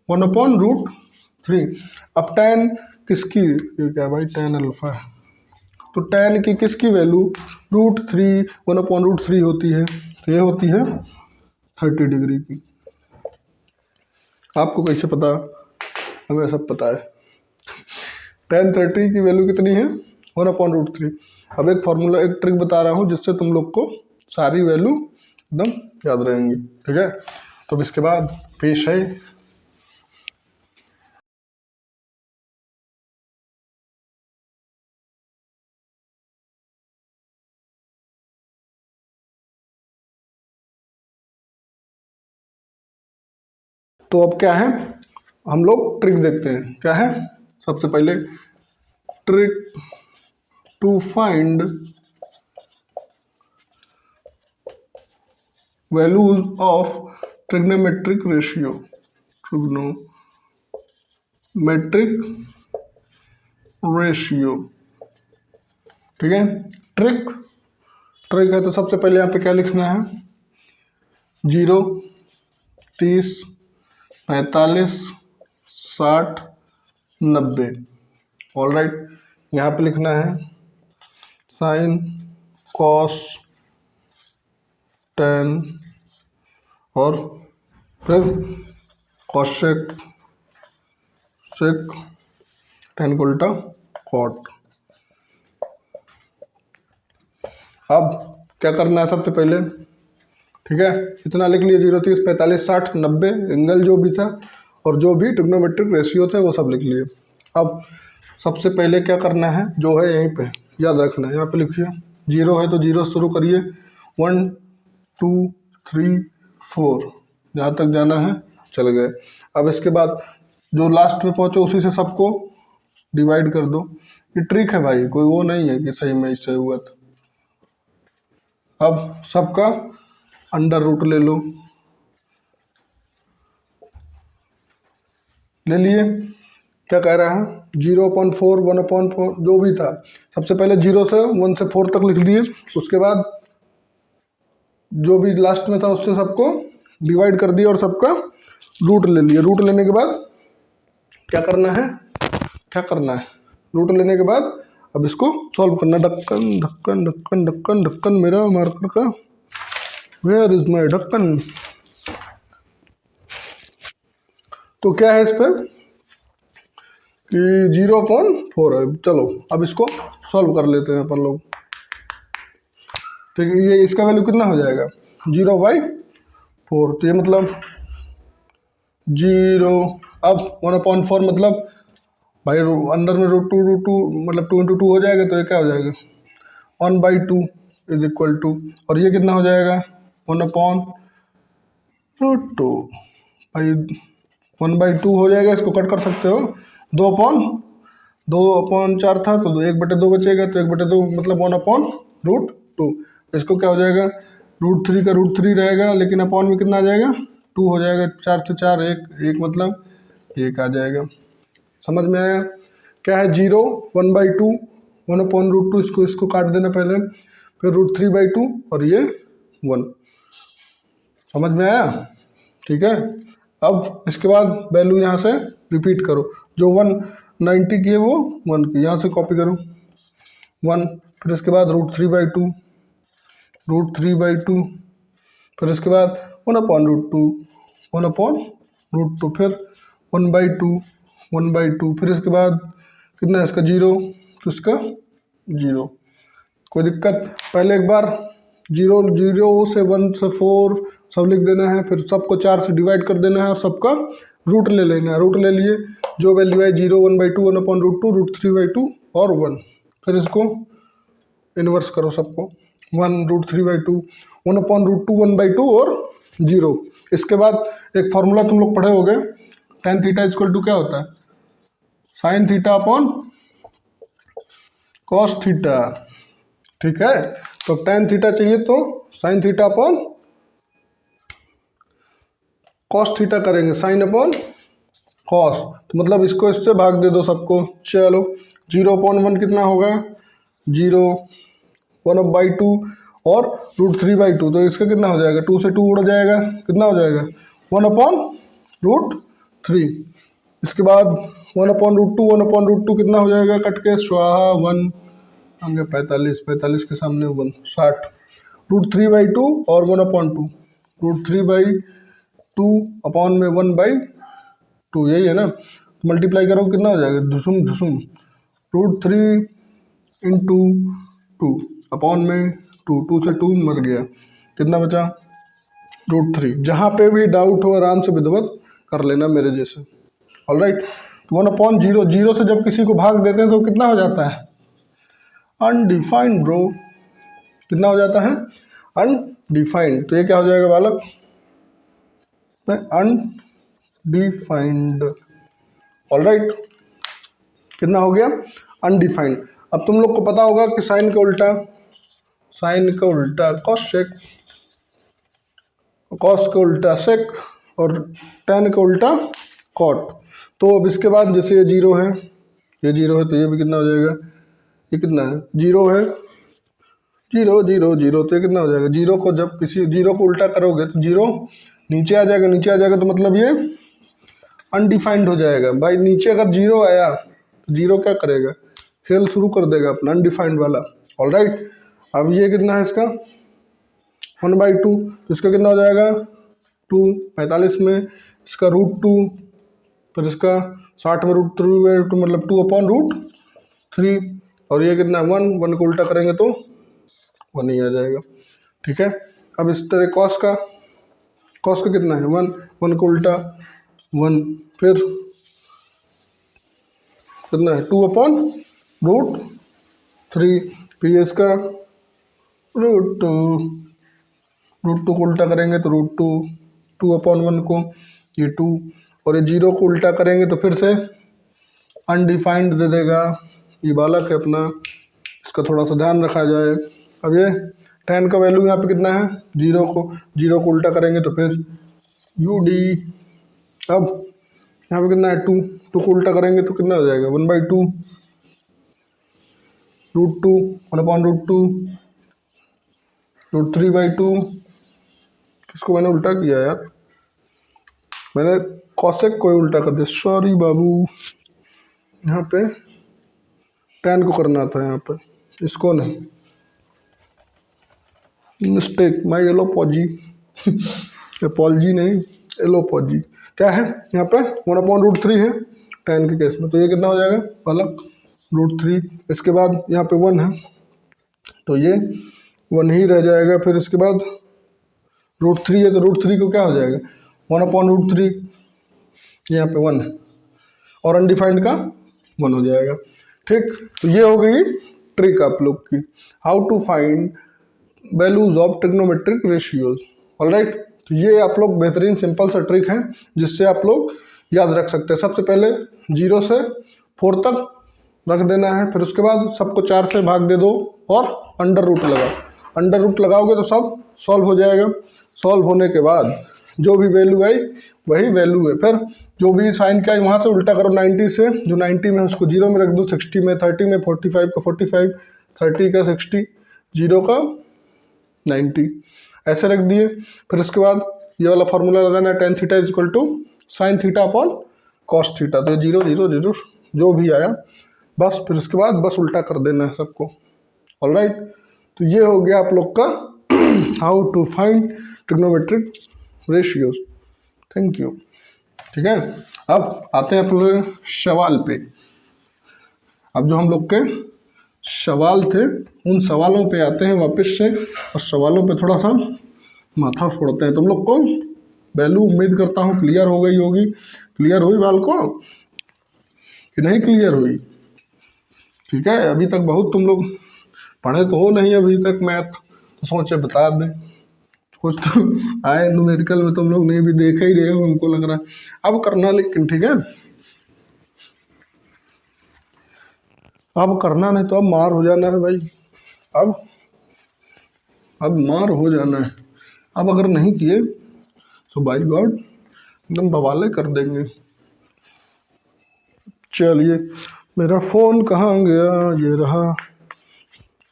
1 अपॉन √3। अब tan किसकी, ये क्या भाई, tan अल्फा है, तो tan की किसकी वैल्यू? √3, 1 अपॉन √3 होती है, तो ये होती है 30 डिग्री की। आपको कैसे पता? हमें सब पता है। tan 30 की वैल्यू कितनी है? 1 अपॉन √3। अब एक फॉर्मूला, एक ट्रिक बता रहा हूँ जिससे तुम लोग को सारी वैल्यू एकदम याद रहेंगी। ठीक है, तो अब इसके बाद पेश है तो अब क्या है, हम लोग ट्रिक देखते हैं। क्या है? सबसे पहले trick to find values of trigonometric ratio, trigonometric ratio. ठीक है, ट्रिक है तो सबसे पहले यहाँ पे क्या लिखना है? 0, 30, 45, 60, 90। ऑल राइट, यहाँ पे लिखना है साइन, कॉस, tan और फिर कॉसेक, सेक, tan को उल्टा कॉट। अब क्या करना है सबसे पहले? ठीक है, इतना लिख लिए, 0, 30, 45, 60, 90 एंगल जो भी था और जो भी ट्रिग्नोमेट्रिक रेशियो थे वो सब लिख लिए। अब सबसे पहले क्या करना है, जो है यहीं पे याद रखना है, यहाँ पे लिखिए 0 है तो 0 से शुरू करिए, 1 2 3 4 जहाँ तक जाना है चल गए। अब इसके बाद जो लास्ट में पहुँचो उसी से सबको डिवाइड कर दो। ये ट्रिक है भाई, कोई वो नहीं है कि सही में इससे हुआ था। अब सबका अंडर रूट ले लो, ले लिए। क्या कह रहा है, 0/4, 1/4 जो भी था, सबसे पहले 0 से 1 से 4 तक लिख दिए, उसके बाद जो भी लास्ट में था उससे सबको डिवाइड कर दिया और सबका रूट ले लिया। रूट लेने के बाद क्या करना है, रूट लेने के बाद अब इसको सॉल्व करना। ढक्कन ढक्कन ढक्कन ढक्कन ढक्कन मेरा मार्कर का, वेयर इज माय ढक्कन। तो क्या है इस पर कि 0/4 है। चलो अब इसको सॉल्व कर लेते हैं अपन लोग। ठीक है, ये इसका वैल्यू कितना हो जाएगा, 0/4। तो ये मतलब 0, अब 1/4 मतलब भाई अंदर में √2 मतलब 2 × 2 हो जाएगा, तो ये क्या हो जाएगा 1/2 इज इक्वल टू, और ये कितना हो जाएगा 1/√2 भाई 1/2 हो जाएगा। इसको कट कर सकते हो, 2/4 था तो 1/2 बचेगा, तो 1/2 मतलब 1/√2। इसको क्या हो जाएगा, √3 का √3 रहेगा, लेकिन अपॉन में कितना आ जाएगा 2 हो जाएगा, 4 से 4 1 मतलब 1 आ जाएगा। समझ में आया क्या है 0, 1/2, 1/√2, इसको काट देना पहले, फिर √3/2 और ये 1। समझ में आया, ठीक है। अब इसके बाद वैल्यू यहाँ से रिपीट करो, जो 190 की है वो 1 की यहाँ से कॉपी करो 1, फिर इसके बाद √3/2, फिर इसके बाद 1/√2, 1/√2, फिर 1/2, फिर इसके बाद कितना है इसका 0, फिर इसका 0। कोई दिक्कत, पहले एक बार 0 से 1 से 4 सब लिख देना है, फिर सबको 4 से डिवाइड कर देना है और सबका रूट ले लेना है। रूट ले लिए, जो वैल्यू है 0, 1/2, 1/√2, √3/2 और 1। फिर इसको इन्वर्स करो सबको, 1 √3/2, 1/√2, 1/2 और 0। इसके बाद एक फॉर्मूला तुम लोग पढ़े होगे, tan थीटा इक्वल टू क्या होता है, sin theta upon cos theta. ठीक है, तो tan थीटा चाहिए तो sin theta upon cos theta करेंगे, sin अपॉन cos, तो मतलब इसको इससे भाग दे दो सबको। चलो 0/1 कितना होगा 0, 1/2 और √3/2, तो इसका कितना हो जाएगा, 2 से 2 उड़ जाएगा, कितना हो जाएगा 1/√3। इसके बाद 1/√2, 1/√2 कितना हो जाएगा, कट के स्वाहा 1 होंगे 45 के सामने 1 60, √3/2 और 1/2, √3/2 अपॉन में 1/2, यही है ना। मल्टीप्लाई करो कितना हो जाएगा, धुसुम √3 × 2 अपॉन में 2 से 2 मर गया, कितना बचा √3। जहाँ पे भी डाउट हो आराम से विधिवत कर लेना मेरे जैसे। ऑलराइट, 1/0, 0 से जब किसी को भाग देते हैं तो कितना हो जाता है अनडिफाइंड ब्रो, कितना हो जाता है अनडिफाइंड। तो ये क्या हो जाएगा बालक, अनडिफाइंड। ऑलराइट, कितना हो गया अनडिफाइंड। अब तुम लोग को पता होगा कि साइन का उल्टा कॉसेक, कॉस का उल्टा सेक और tan का उल्टा कॉट। तो अब इसके बाद जैसे ये 0 है, तो ये भी कितना हो जाएगा, ये कितना है 0 है, 0 0 0, तो ये कितना हो जाएगा 0 को जब किसी 0 को उल्टा करोगे तो 0 नीचे आ जाएगा, तो मतलब ये अनडिफाइंड हो जाएगा। भाई नीचे अगर 0 आया तो 0 क्या करेगा, खेल शुरू कर देगा अपना अनडिफाइंड वाला। ऑलराइट, अब ये कितना है इसका 1/2, तो इसका कितना हो जाएगा 2, 45 में इसका √2, फिर इसका 60 में √3/2 मतलब 2/√3, और ये कितना 1 को उल्टा करेंगे तो 1 ही आ जाएगा। ठीक है, अब इस तरह कॉस का कितना है 1 को उल्टा 1, फिर कितना है 2/√3, फिर इसका √2 को उल्टा करेंगे तो √2/1 को ये 2, और ये 0 को उल्टा करेंगे तो फिर से अनडिफाइंड दे देगा। ये बालक है अपना, इसका थोड़ा सा ध्यान रखा जाए। अब ये tan का वैल्यू यहाँ पे कितना है 0 को उल्टा करेंगे तो फिर UD। अब यहाँ पे कितना है 2, 2 को उल्टा करेंगे तो कितना हो जाएगा 1/2 √2 1/√2 √3/2। इसको मैंने उल्टा किया यार, मैंने कॉसेक को ही उल्टा कर दिया, सॉरी बाबू। यहाँ पे tan को करना था, यहाँ पे इसको नहीं, मिस्टेक, माई एलोपॉजी एपॉलजी नहीं, एलोपॉजी। क्या है यहाँ पे 1/√3 है tan के केस में, तो ये कितना हो जाएगा वाला √3। इसके बाद यहाँ पे 1 है तो ये 1 ही रह जाएगा। फिर इसके बाद √3 है तो √3 को क्या हो जाएगा 1/√3, यहाँ पे 1 है और अनडिफाइंड का 1 हो जाएगा। ठीक, तो ये हो गई ट्रिक आप लोग की, how to find values of trigonometric ratios. Alright, तो ये आप लोग बेहतरीन सिंपल सा ट्रिक है जिससे आप लोग याद रख सकते हैं। सबसे पहले 0 से 4 तक रख देना है, फिर उसके बाद सबको 4 से भाग दे दो और अंडर रूट लगाओ। अंडर रूट लगाओगे तो सब सॉल्व हो जाएगा। सॉल्व होने के बाद जो भी वैल्यू आई वही वैल्यू है। फिर जो भी साइन क्या है वहाँ से उल्टा करो 90 से, जो 90 में उसको 0 में रख दो, 60 में 30 में 45 का 45, 30 का 60, 0 का 90, ऐसे रख दिए। फिर उसके बाद ये वाला फार्मूला लगाना है tan theta is equal to sine theta upon cos theta, तो 0 0 0 जो भी आया बस, फिर उसके बाद बस उल्टा कर देना है सबको। ऑलराइट, तो ये हो गया आप लोग का how to find trigonometric ratios. Thank you. ठीक है, अब आते हैं अपने सवाल पे। अब जो हम लोग के सवाल थे उन सवालों पे आते हैं वापस से, और सवालों पे थोड़ा सा माथा फोड़ते हैं। तुम लोग को वैल्यू उम्मीद करता हूँ क्लियर हो गई होगी। क्लियर हुई बाल को कि नहीं क्लियर हुई? ठीक है, अभी तक बहुत तुम लोग पढ़े तो हो नहीं अभी तक मैथ, तो सोचे बता दें कुछ तो आए न्यूमेरिकल में, तुम लोग नहीं भी देख ही रहे हो हमको लग रहा है। अब करना लेकिन, ठीक है, अब करना, नहीं तो अब मार हो जाना है भाई। अब मार हो जाना है। अब अगर नहीं किए तो बाय गॉड एकदम बवाले कर देंगे। चलिए, मेरा फ़ोन कहाँ गया, ये रहा।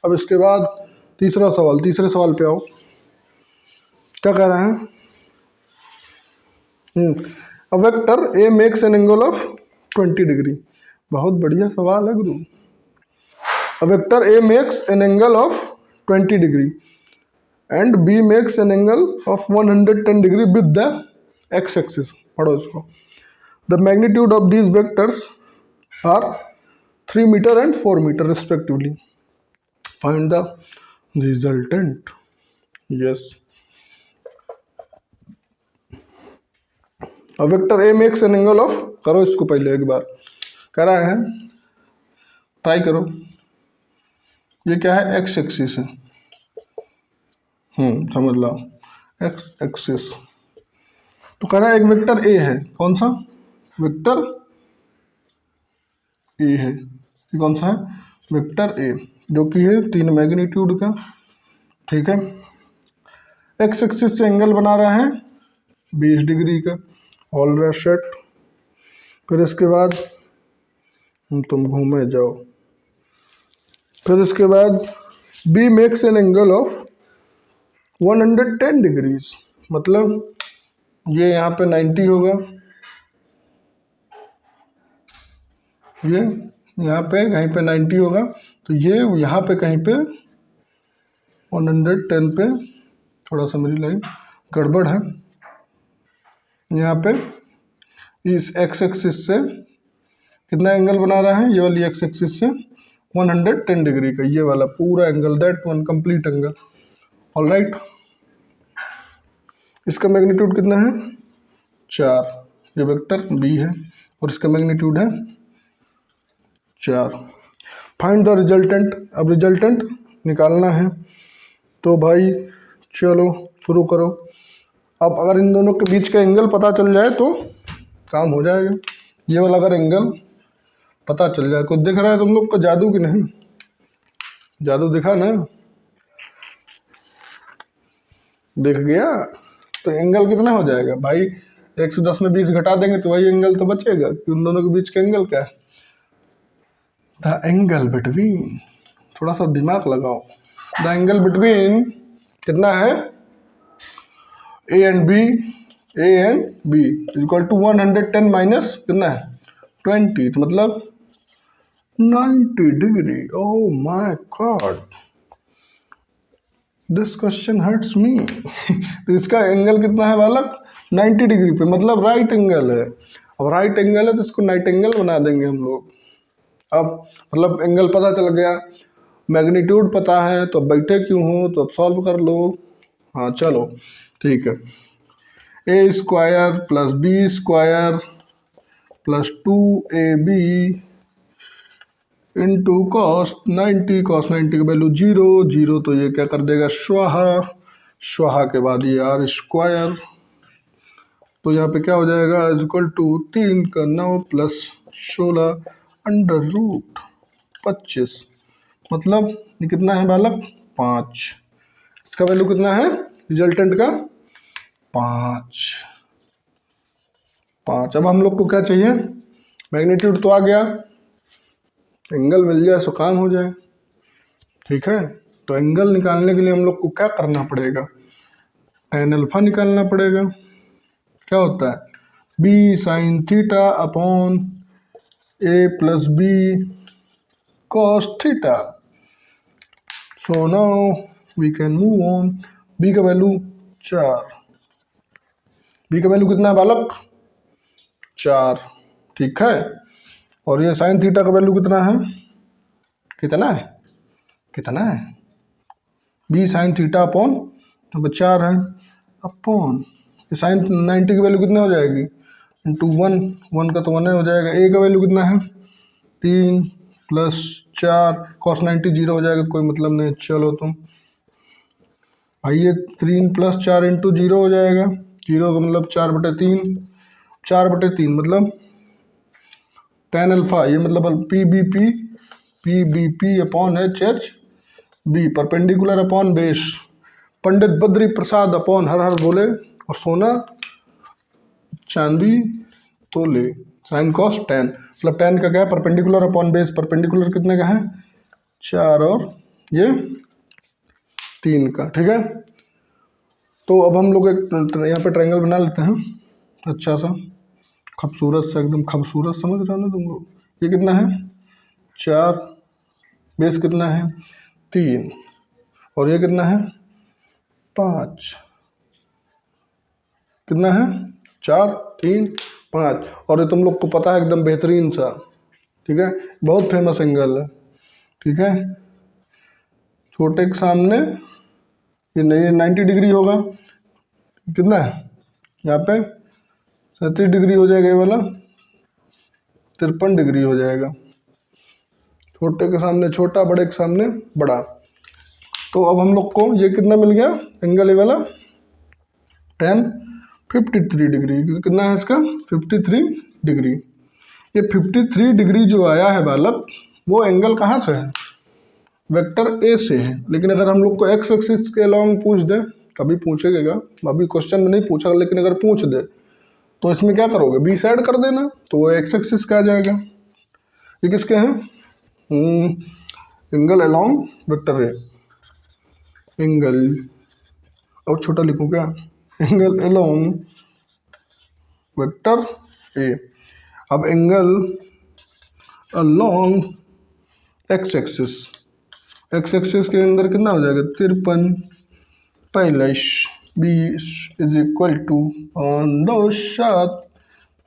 अब इसके बाद तीसरा सवाल, तीसरे सवाल पे आओ। क्या कह रहे हैं? A vector A makes an angle of 20 degree. बहुत बढ़िया सवाल है गुरु। A vector A makes an angle of 20 degree and B makes an angle of 110 degree with the X axis. पढ़ो इसको। The magnitude of these vectors are 3 metre and 4 metre respectively. Find the resultant. Yes. A vector A makes an angle of, करो इसको पहले एक बार, कह रहा है try करो। ये क्या है? एक्स एक्सिस है। समझ लो, एक्स एक्सिस। तो कह रहा है एक वेक्टर ए है। कौन सा वेक्टर? ए है। ये कौन सा है? वेक्टर ए, जो कि है 3 मैग्नीट्यूड का। ठीक है, एक्स एक्सिस से एंगल बना रहा है 20 डिग्री का। All right set. फिर इसके बाद तुम घूमे जाओ। फिर इसके बाद B makes an angle of 110 degrees, मतलब ये यहाँ पे 90 होगा, ये यहाँ पे कहीं पे 90 होगा, तो ये यहाँ पे कहीं पे 110 पे, थोड़ा सा मेरी लाइन गड़बड़ है। यहाँ पे इस एक्स एक्सिस से कितना एंगल बना रहा है? ये वाली एक्स एक्सिस से 110 डिग्री का, ये वाला पूरा angle, that one complete angle. Alright, इसका मैग्नीट्यूड कितना है? 4। ये वेक्टर बी है और इसका मैग्नीट्यूड है 4। Find the resultant. अब रिजल्टेंट निकालना है, तो भाई चलो शुरू करो। अब अगर इन दोनों के बीच का एंगल पता चल जाए तो काम हो जाएगा। ये वाला अगर एंगल पता चल जाए, कुछ दिख रहा है तुम लोग को जादू की नहीं? जादू दिखा ना? दिख गया? तो एंगल कितना हो जाएगा भाई? 110 में 20 घटा देंगे तो वही एंगल तो बचेगा कि उन दोनों के बीच का एंगल क्या है, द एंगल बिटवीन, थोड़ा सा दिमाग लगाओ, द एंगल बिटवीन कितना है, A and B equal to 110 minus कितना है 20, तो मतलब 90 degree. Oh my God, this question hurts me. तो इसका एंगल कितना है बालक, 90 डिग्री पे, मतलब राइट एंगल है। अब राइट एंगल है तो इसको नाइट एंगल बना देंगे हम लोग। अब मतलब एंगल पता चल गया, मैग्नीट्यूड पता है, तो अब बैठे क्यों हो, तो अब सॉल्व कर लो। हाँ चलो ठीक है, A square plus B square plus 2ab into cos 90, cos 90 की वैल्यू 0, 0 तो ये क्या कर देगा स्वाहा, स्वाहा के बाद ये आर स्क्वायर, तो यहाँ पे क्या हो जाएगा इक्वल टू 3 का 9 प्लस 16 अंडर रूट 25, मतलब ये कितना है बालक 5, इसका वैल्यू कितना है रिजल्टेंट का 5। अब हम लोग को क्या चाहिए, मैग्नीट्यूड तो आ गया, एंगल मिल जाए सो काम हो जाए। ठीक है, तो एंगल निकालने के लिए हम लोग को क्या करना पड़ेगा, tan अल्फा निकालना पड़ेगा। क्या होता है b sine theta upon a plus B cos theta. So now we can move on. b का वैल्यू 4, b का वैल्यू कितना है बालक 4, ठीक है। और ये साइन थीटा का वैल्यू कितना है, कितना है b साइन थीटा अपॉन, तो 4 है, अपॉन साइन 90 की वैल्यू कितनी हो जाएगी इंटू 1, 1 का तो 1 हो जाएगा। a का वैल्यू कितना है 3 प्लस 4, कॉस 90 0 हो जाएगा, तो कोई मतलब नहीं। चलो तुम भाई ये 3 प्लस 4 इंटू 0 हो जाएगा, 0 का मतलब 4/3, 4/3 मतलब tan अल्फा, ये मतलब P B P upon H B, perpendicular upon base, Pandit Badri Prasad upon हर हर बोले, और सोना चांदी तोले, साइन कॉस tan, मतलब tan का क्या है परपेंडिकुलर अपॉन बेस, परपेंडिकुलर कितने का है 4 और ये 3 का, ठीक है। तो अब हम लोग एक यहाँ पे ट्रायंगल बना लेते हैं अच्छा सा, खूबसूरत सा, एकदम खूबसूरत, समझ रहे हो ना तुम लोग। ये कितना है 4, बेस कितना है 3, और ये कितना है 5, कितना है 4 3 5, और ये तुम लोग को पता है एकदम बेहतरीन सा, ठीक है, बहुत फेमस एंगल है, ठीक है। छोटे के सामने ये नहीं 90 डिग्री होगा, कितना है यहाँ पे 37 डिग्री हो जाएगा, ये वाला 53 डिग्री हो जाएगा। छोटे के सामने छोटा, बड़े के सामने बड़ा। तो अब हम लोग को ये कितना मिल गया एंगल, ये वाला tan 53 डिग्री, कितना है इसका 53 डिग्री। ये 53 डिग्री जो आया है बालक, वो एंगल कहाँ से है, वेक्टर ए से है। लेकिन अगर हम लोग को एक्स एक्सिस के अलॉन्ग पूछ दे, कभी पूछेगा, अभी क्वेश्चन में नहीं पूछा, लेकिन अगर पूछ दे तो इसमें क्या करोगे बी साइड कर देना, तो वो एक्स एक्सिस का आ जाएगा। ये किसके हैं angle along vector A, angle, और छोटा लिखूँ क्या, एंगल अलॉन्ग वेक्टर ए। अब angle along x axis, x axis के अंदर कितना हो जाएगा 53 + 20 इज इक्वल टू 2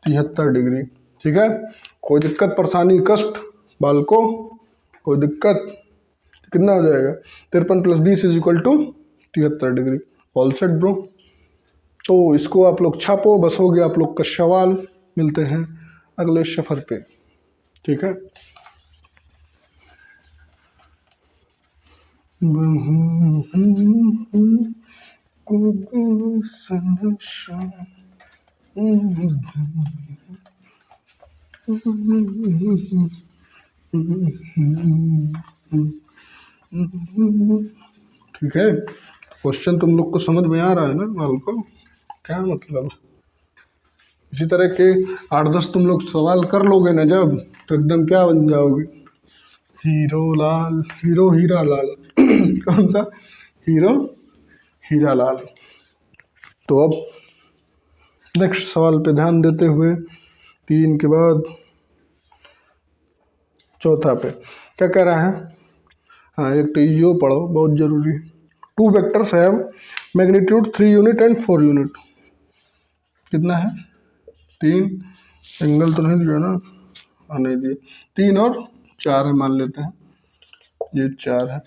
73 डिग्री, ठीक है। कोई दिक्कत परेशानी कष्ट बालको, कोई दिक्कत, कितना हो जाएगा 53 + 20 is equal to 73 degree. All set bro. तो इसको आप लोग छापो, बस हो गया आप लोग का सवाल। मिलते हैं अगले सफ़र पे, ठीक है। ठीक है, क्वेश्चन तुम लोग को समझ में आ रहा है ना बाल को, क्या मतलब इसी तरह के 8-10 तुम लोग सवाल कर लोगे ना जब, तो एकदम क्या बन जाओगे, हीरो लाल, हीरो हीरा लाल कौन सा, हीरो हीरा लाल। तो अब नेक्स्ट सवाल पे ध्यान देते हुए 3 के बाद चौथा पे क्या कह रहा है। हाँ, एक तो यो पढ़ो, बहुत जरूरी है। 2 vectors have magnitude 3 unit and 4 unit. कितना है, 3, एंगल तो नहीं दिया ना, हाँ नहीं दिए, 3 और 4 है, मान लेते हैं ये 4 है।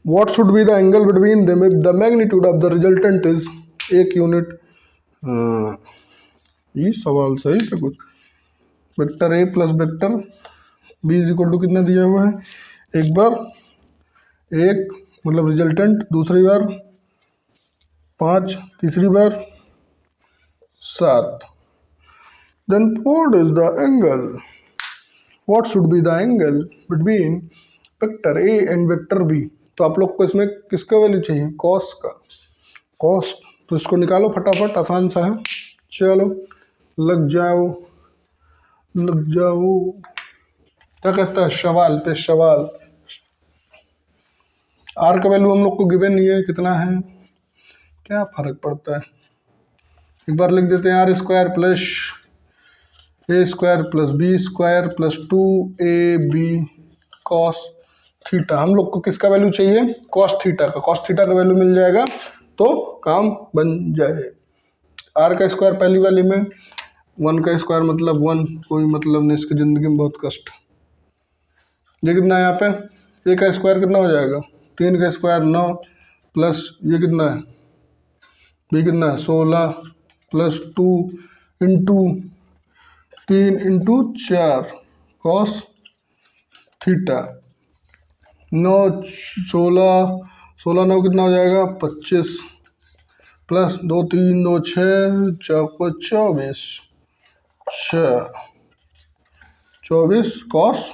What should be the angle between them if the magnitude of the resultant is 1 unit. ये सवाल सही था कुछ। Vector A plus vector B is equal to कितना दिया हुआ है, एक बार 1 मतलब रिजल्टेंट, दूसरी बार 5, तीसरी बार 7। Then what is the angle, what should be the angle between vector A and vector B. तो आप लोग को इसमें किसका वैल्यू चाहिए, कॉस का, कॉस। तो इसको निकालो फटाफट, आसान सा है। चलो लग जाओ लग जाओ। क्या कहता है, सवाल पे सवाल। आर का वैल्यू हम लोग को गिवन नहीं है, कितना है, क्या फर्क पड़ता है, एक बार लिख देते हैं, r² plus a² plus b² plus 2ab cos theta. हम लोग को किसका वैल्यू चाहिए, कॉस थीटा का। कॉस थीटा का वैल्यू मिल जाएगा तो काम बन जाए। आर का स्क्वायर पहली वाली में, 1 का स्क्वायर मतलब 1, कोई मतलब नहीं, इसकी ज़िंदगी में बहुत कष्ट। ये कितना है यहाँ पे, a का स्क्वायर कितना हो जाएगा, 3 का स्क्वायर 9 प्लस ये कितना है, b कितना है 16 plus 2 into 3 into 4 cos theta. 9 16 16 9 कितना हो जाएगा 25 प्लस 2 3 2 6 4 24 24 कॉस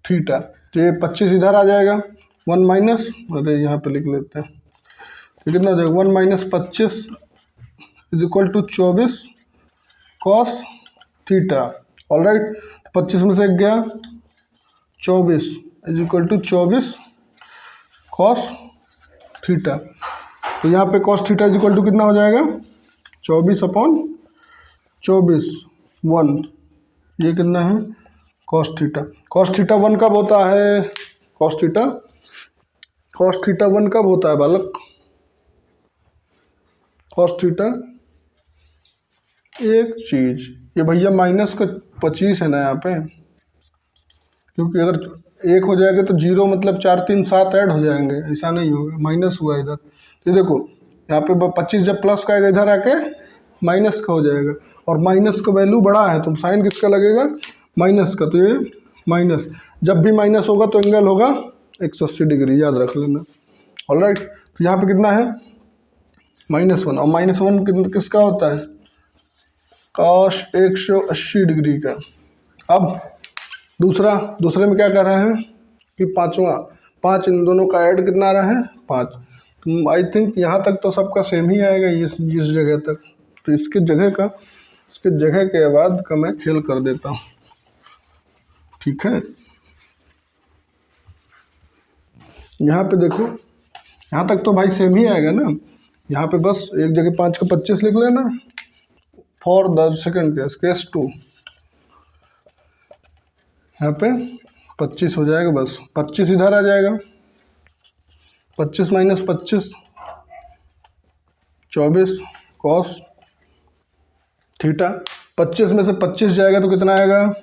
थीटा। तो ये 25 इधर आ जाएगा, 1 माइनस, अरे यहाँ पे लिख लेते हैं, ये कितना हो जाएगा 1 minus 25 is equal to 24 cos theta. Alright, 25 में से एक गया 24 is equal to 24 cos theta. तो यहाँ पे cos theta is equal to कितना हो जाएगा 24/24 1, ये कितना है कॉस थीटा। कॉस थीटा 1 कब होता है, कॉस थीटा 1 कब होता है बालक, कॉस थीटा एक चीज, ये भैया माइनस का 25 है ना यहाँ पे, क्योंकि अगर 1 हो जाएगा तो 0 मतलब 4 3 7 ऐड हो जाएंगे, ऐसा नहीं होगा, माइनस हुआ इधर। तो देखो यहाँ पे 25 जब प्लस का आएगा इधर आके माइनस का हो जाएगा, और माइनस का वैल्यू बड़ा है तो साइन किसका लगेगा, माइनस का। तो ये माइनस, जब भी माइनस होगा तो एंगल होगा 180 डिग्री, याद रख लेना। ऑलराइट, तो यहाँ पे कितना है -1, और -1 किसका होता है, कॉस 180 डिग्री का। अब दूसरे में क्या कर रहे हैं कि 5 इन दोनों का ऐड कितना आ रहा है 5। आई थिंक यहाँ तक तो सबका सेम ही आएगा, इस जगह तक। तो इसके जगह के बाद का मैं खेल कर देता हूँ, ठीक है। यहाँ पे देखो, यहाँ तक तो भाई सेम ही आएगा ना। यहाँ पे बस एक जगह 5 का 25 लिख लेना for the second case, case 2। यहाँ पे 25 हो जाएगा, बस 25 इधर आ जाएगा, 25 माइनस 25 24 कॉस थीटा। 25 में से 25 जाएगा तो कितना आएगा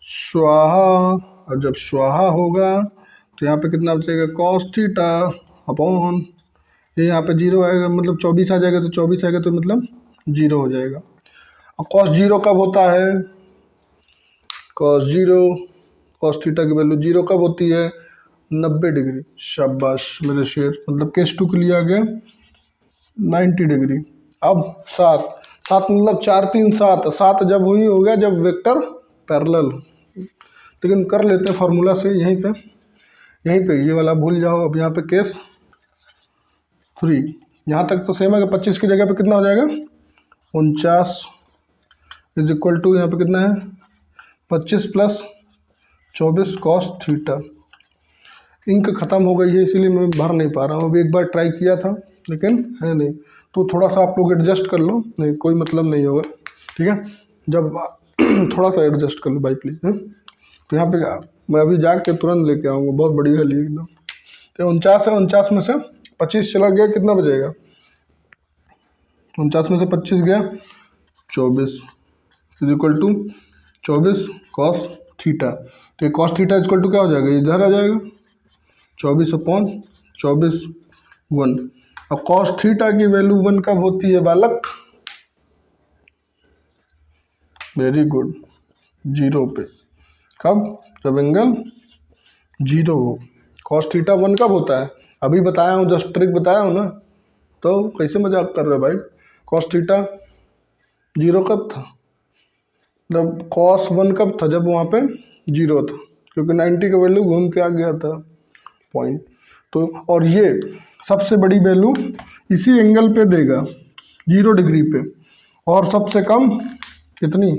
स्वाहा, और जब स्वाहा होगा तो यहाँ पे कितना बचेगा कॉस थीटा अपॉन, ये यहाँ पे 0 आएगा मतलब 24 आ जाएगा, तो 24 आएगा तो मतलब 0 हो जाएगा। और कॉस 0 कब होता है, कॉस थीटा की वैल्यू 0 कब होती है 90 डिग्री। शाबाश मेरे शेर, मतलब केस 2 के लिए आ गया 90 डिग्री। अब 7 मतलब 4 3 7 जब हुई हो गया जब वेक्टर पैरेलल। लेकिन कर लेते हैं फार्मूला से, यहीं पे ये वाला भूल जाओ। अब यहाँ पे केस 3, यहाँ तक तो सेम है कि 25 की जगह पे कितना हो जाएगा 49 इज इक्वल टू यहाँ पे कितना है 25 प्लस 24 कॉस थीटा। इंक ख़त्म हो गई है इसीलिए मैं भर नहीं पा रहा हूँ। अभी एक बार ट्राई किया था लेकिन है नहीं, तो थोड़ा सा आप लोग एडजस्ट कर लो, नहीं कोई मतलब नहीं होगा, ठीक है। जब थोड़ा सा एडजस्ट कर लो भाई प्लीज़, है। तो यहाँ पे मैं अभी जाके तुरंत लेके आऊँगा, बहुत बढ़िया है एकदम। तो 49 है, 49 में से 25 चला गया, कितना बचेगा? 49 में से 25 गया 24 is equal to 24 cos theta. तो ये कॉस थीटा इक्वल टू क्या हो जाएगा? इधर आ जाएगा 24/24 1। अब कॉस थीटा की वैल्यू 1 कब होती है बालक? वेरी गुड, 0 पे। कब? जब एंगल 0 हो। कॉस थीटा 1 कब होता है? अभी बताया हूँ, जस्ट ट्रिक बताया हूँ ना, तो कैसे मजाक कर रहे हो भाई? कॉस थीटा 0 कब था? जब कॉस 1 कब था? जब वहाँ पे 0 था, क्योंकि 90 का वैल्यू घूम के आ गया था पॉइंट। तो और ये सबसे बड़ी वैल्यू इसी एंगल पे देगा 0 डिग्री पे, और सबसे कम कितनी?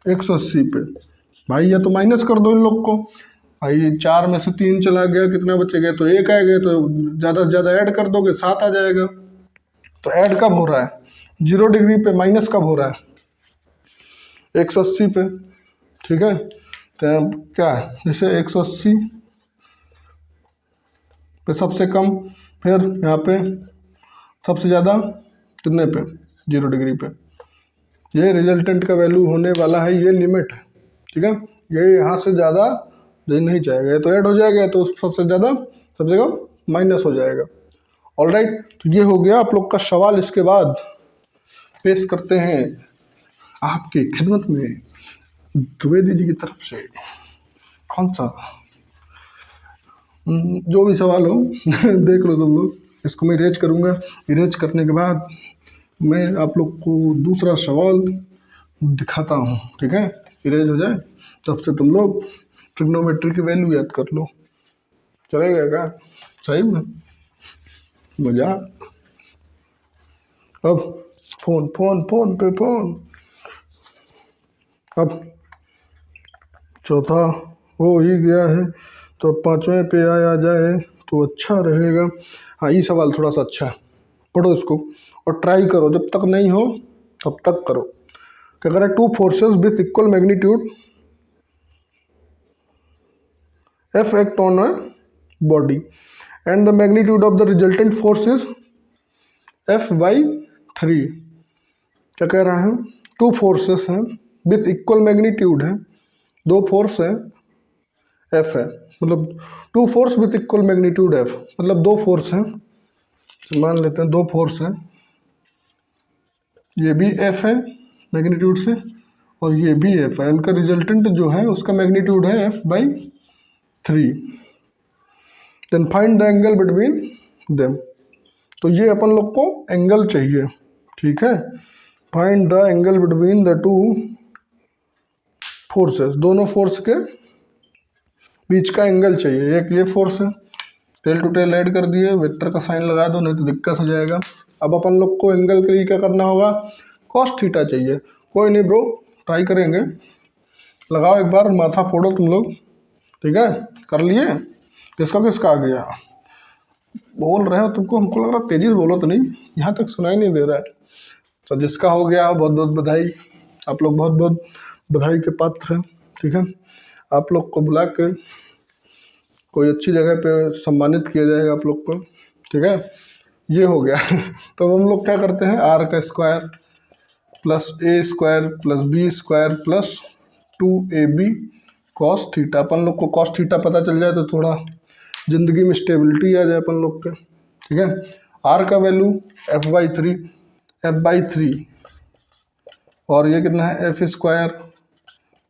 180 पे। भाई ये तो माइनस कर दो इन लोग को। भाई 4 में से 3 चला गया, कितना बचेगा? तो 1 आएगा, तो ज़्यादा से ज़्यादा ऐड कर दोगे 7 आ जाएगा। तो ऐड कब हो रहा है? 0 डिग्री पे। माइनस कब हो रहा है? 180 पे, ठीक है। तो क्या है, जैसे 180 पे सबसे कम, फिर यहाँ पे सबसे ज़्यादा कितने पे? 0 डिग्री पे। ये रिजल्टेंट का वैल्यू होने वाला है, ये लिमिट है, ठीक है। ये यहाँ से ज़्यादा नहीं जाएगा, ये तो ऐड हो जाएगा, तो सबसे ज़्यादा सबसे कम माइनस हो जाएगा। ऑलराइट, तो ये हो गया आप लोग का सवाल। इसके बाद पेश करते हैं आपकी खिदमत में द्विवेदी जी की तरफ से कौन सा जो भी सवाल हो देख लो तुम लोग। इसको मैं इरेज करूँगा। इरेज करने के बाद मैं आप लोग को दूसरा सवाल दिखाता हूँ, ठीक है। इरेज हो जाए तब से तुम लोग ट्रिग्नोमेट्री की वैल्यू याद कर लो। चलेगा क्या? सही में मजाक। अब फोन फोन फोन पे फोन। अब चौथा हो ही गया है, तो 5वें पे आ जाए तो अच्छा रहेगा। हाँ, ये सवाल थोड़ा सा अच्छा है, पढ़ो इसको और ट्राई करो। जब तक नहीं हो तब तक करो। क्या करें? 2 forces with equal magnitude F act on a body and the magnitude of the resultant force is F/3। क्या कह रहा है? 2 फोर्सेस हैं विथ इक्वल मैग्नीट्यूड है, 2 फोर्स है, F है, मतलब 2 force with equal magnitude F, मतलब 2 फोर्स हैं। मान लेते हैं 2 फोर्स हैं, ये भी F है मैग्नीट्यूड से और ये भी F है। इनका रिजल्टेंट जो है उसका मैग्नीट्यूड है F/3। Then find the angle between them. तो ये अपन लोग को एंगल चाहिए, ठीक है। Find the angle between the 2 forces, दोनों फोर्स के बीच का एंगल चाहिए। एक ये फोर्स है, टेल टू टेल ऐड कर दिए, वेक्टर का साइन लगा दो, नहीं तो दिक्कत हो जाएगा। अब अपन लोग को एंगल के लिए क्या करना होगा? कॉस थीटा चाहिए। कोई नहीं ब्रो, ट्राई करेंगे। लगाओ एक बार, माथा फोड़ो तुम लोग, ठीक है। कर लिए? किसका किसका आ गया? बोल रहे हो तुमको, हमको लग रहा तेजी से बोलो तो नहीं, यहाँ तक सुनाई नहीं दे रहा है। तो जिसका हो गया बहुत बहुत बधाई, आप लोग बहुत बहुत बधाई के पात्र हैं, ठीक है। आप लोग को बुला के कोई अच्छी जगह पे सम्मानित किया जाएगा आप लोग को, ठीक है। ये हो गया तो हम लोग क्या करते हैं? आर का square plus A square plus B square plus 2ab cos theta. अपन लोग को कॉस थीटा पता चल जाए तो थोड़ा ज़िंदगी में स्टेबिलिटी आ जाए अपन लोग के, ठीक है। आर का वैल्यू F/3 और ये कितना है? एफ स्क्वायर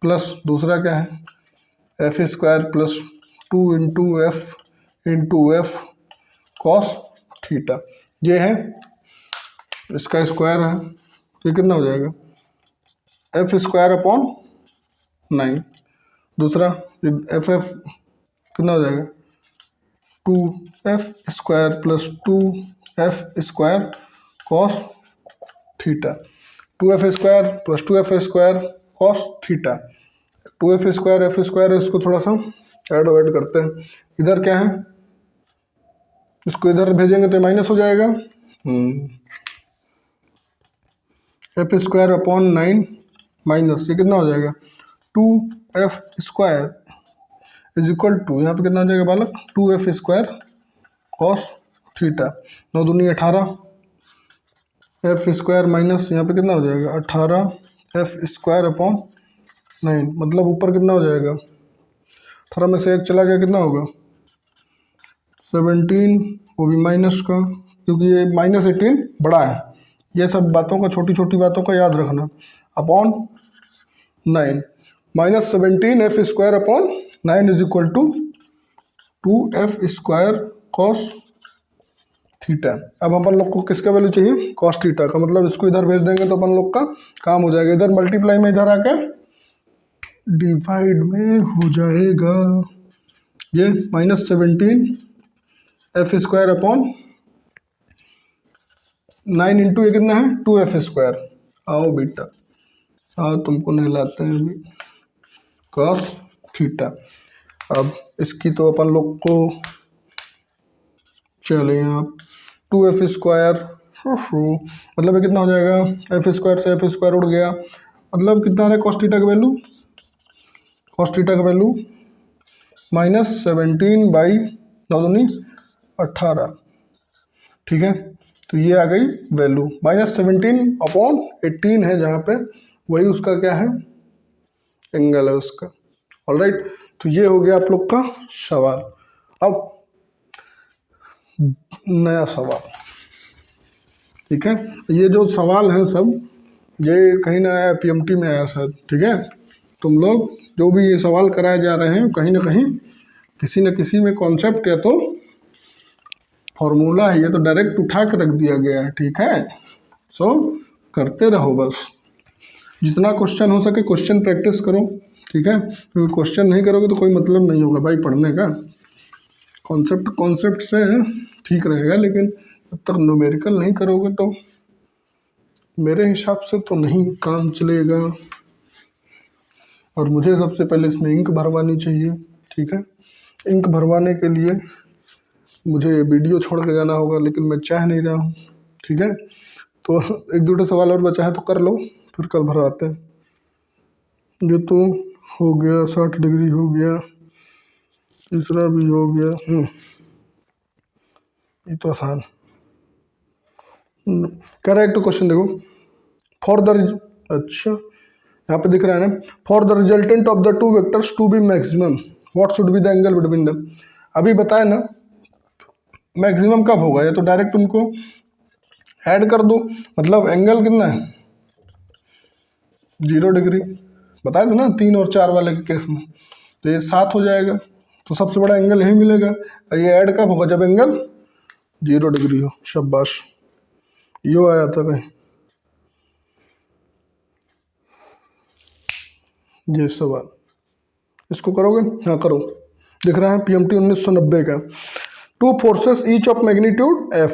प्लस दूसरा क्या है? F square plus 2 × F cos theta. ये है, इसका स्क्वायर है, तो ये कितना हो जाएगा? F²/9। दूसरा F कितना हो जाएगा? 2F² plus 2F² cos theta, 2f² plus 2f² cos theta, 2f² f² इसको थोड़ा सा ऐड करते हैं। इधर क्या है, इसको इधर भेजेंगे तो माइनस हो जाएगा। f² माइनस ये कितना हो जाएगा 2f² इज इक्वल टू, यहाँ पे कितना हो जाएगा बालक 2f² कॉस थीटा, 9 दूनी 18, f² माइनस यहाँ पे कितना हो जाएगा 18f²/9, मतलब ऊपर कितना हो जाएगा 18 में से 1 चला गया, कितना होगा 17, वो भी माइनस का, क्योंकि ये -18 बड़ा है। ये सब बातों का, छोटी छोटी बातों का याद रखना। Upon 9 -17f²/9 is equal to 2f² cos theta. अब अपन लोग को किसका वैल्यू चाहिए, कॉस थीटा का, मतलब इसको इधर भेज देंगे तो अपन लोग का काम हो जाएगा। इधर मल्टीप्लाई में इधर आके डिवाइड में हो जाएगा। ये -17f²/9 इंटू ये कितना है 2f²। आओ बेटा आओ, तुमको नहलाते हैं अभी, कॉस थीटा। अब इसकी तो अपन लोग को चले आप 2f², मतलब ये कितना हो जाएगा f² से f² उड़ गया, मतलब कितना है कॉस थीटा का वैल्यू, कॉस थीटा का वैल्यू -17/9×18, ठीक है। तो ये आ गई वैल्यू, -17/18 है जहाँ पे, वही उसका क्या है एंगल है उसका। ऑलराइट, तो ये हो गया आप लोग का सवाल। अब नया सवाल, ठीक है। ये जो सवाल हैं सब, ये कहीं ना आया PMT में आया सर, ठीक है। तुम लोग जो भी ये सवाल कराए जा रहे हैं, कहीं ना कहीं किसी न किसी में कॉन्सेप्ट या तो फॉर्मूला है, ये तो डायरेक्ट उठा के रख दिया गया है, ठीक है। सो करते रहो बस, जितना क्वेश्चन हो सके क्वेश्चन प्रैक्टिस करो, ठीक है। क्योंकि क्वेश्चन नहीं करोगे तो कोई मतलब नहीं होगा भाई पढ़ने का। कॉन्सेप्ट से ठीक रहेगा, लेकिन जब तक न्यूमेरिकल नहीं करोगे तो मेरे हिसाब से तो नहीं काम चलेगा। और मुझे सबसे पहले इसमें इंक भरवानी चाहिए, ठीक है। इंक भरवाने के लिए मुझे वीडियो छोड़ के जाना होगा, लेकिन मैं चाह नहीं रहा हूँ, ठीक है। तो 1-2 सवाल और बचा है तो कर लो, फिर कल भरवाते हैं। ये तो हो गया, 60 डिग्री हो गया, तीसरा भी हो गया। ये तो आसान। करेक्ट क्वेश्चन देखो, फॉर द, अच्छा यहाँ पे दिख रहा है ना, for the resultant of the 2 vectors to be maximum what should be the angle between them. अभी बताया ना मैक्सिमम कब होगा, या तो डायरेक्ट उनको ऐड कर दो, मतलब एंगल कितना है 0 डिग्री, बताया था ना 3 और 4 वाले के केस में, तो ये 7 हो जाएगा। तो सबसे बड़ा एंगल यही मिलेगा। ये ऐड कब होगा, जब एंगल 0 डिग्री हो। शाबाश, यो आया था कहीं ये सवाल, इसको करोगे, हाँ करो। दिख रहा है PMT 1990 का। 2 forces each of magnitude F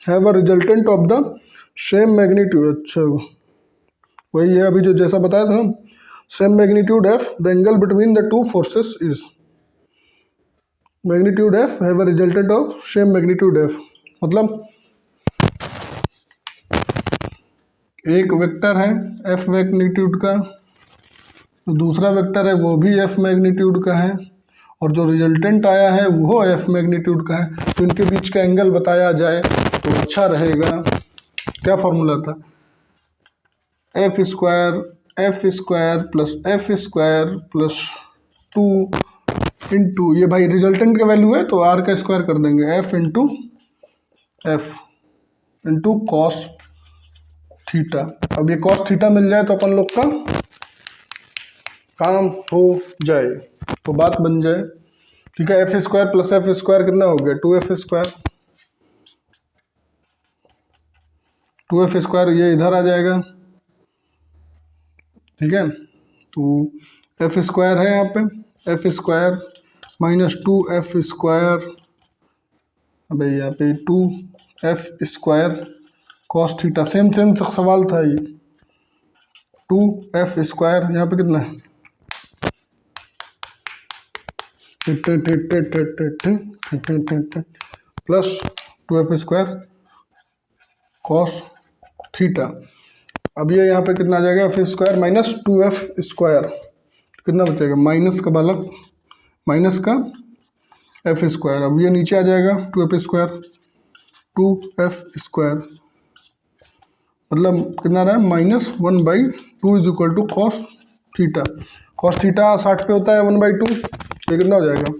have a resultant of the same magnitude. अच्छा वही है अभी जो जैसा बताया था ना, same magnitude F, the angle between the 2 forces is magnitude F have a resultant of same magnitude F। मतलब एक वेक्टर है F मैग्नीट्यूड का, दूसरा वेक्टर है वो भी F मैग्नीट्यूड का है, और जो रिजल्टेंट आया है वो F मैग्नीट्यूड का है। तो इनके बीच का एंगल बताया जाए तो अच्छा रहेगा। क्या फॉर्मूला था, f² plus f² plus 2 into, ये भाई रिजल्टेंट का वैल्यू है तो r का स्क्वायर कर देंगे, f into f into cos theta. अब ये कॉस थीटा मिल जाए तो अपन लोग का काम हो जाए, तो बात बन जाए, ठीक है। f² प्लस f² कितना हो गया 2f², 2f², ये इधर आ जाएगा, ठीक है। तो f² है यहाँ पे, f² माइनस 2f², अबे यहाँ पे 2f² कॉस थीटा, सेम सवाल था ये। 2f², यहाँ पे कितना है प्लस 2f² कॉस थीटा। अब ये यहाँ पे कितना आ जाएगा, f² माइनस 2f², कितना बचेगा, माइनस का बालक माइनस का f²। अब ये नीचे आ जाएगा 2f², 2f², मतलब कितना रहा है, -1/2 is equal to cos theta. Cos theta 60 पे होता है 1/2, ये कितना हो जाएगा,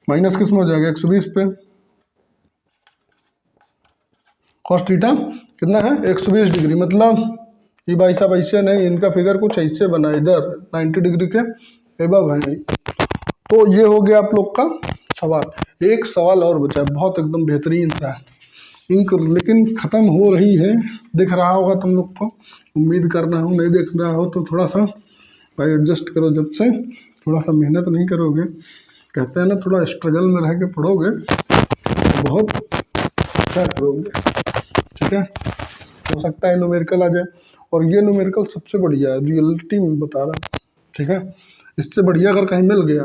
माइनस किस में हो जाएगा, 120 पे। कॉस थीटा कितना है, 120 डिग्री। मतलब ये भाई साहब ऐसे नहीं, इनका फिगर कुछ ऐसे बना, इधर 90 डिग्री के एबव है। तो ये हो गया आप लोग का सवाल। एक सवाल और बचा है, बहुत एकदम बेहतरीन सा है, इंक लेकिन ख़त्म हो रही है, दिख रहा होगा तुम लोग को, उम्मीद कर रहा हूँ। नहीं देख रहा हो तो थोड़ा सा भाई एडजस्ट करो, जब से थोड़ा सा मेहनत नहीं करोगे, कहते हैं ना थोड़ा स्ट्रगल में रह के पढ़ोगे तो बहुत अच्छा करोगे, ठीक है। हो सकता है न्यूमेरिकल आ जाए, और ये न्यूमेरिकल सबसे बढ़िया है, रियलिटी में बता रहा हूँ, ठीक है। इससे बढ़िया अगर कहीं मिल गया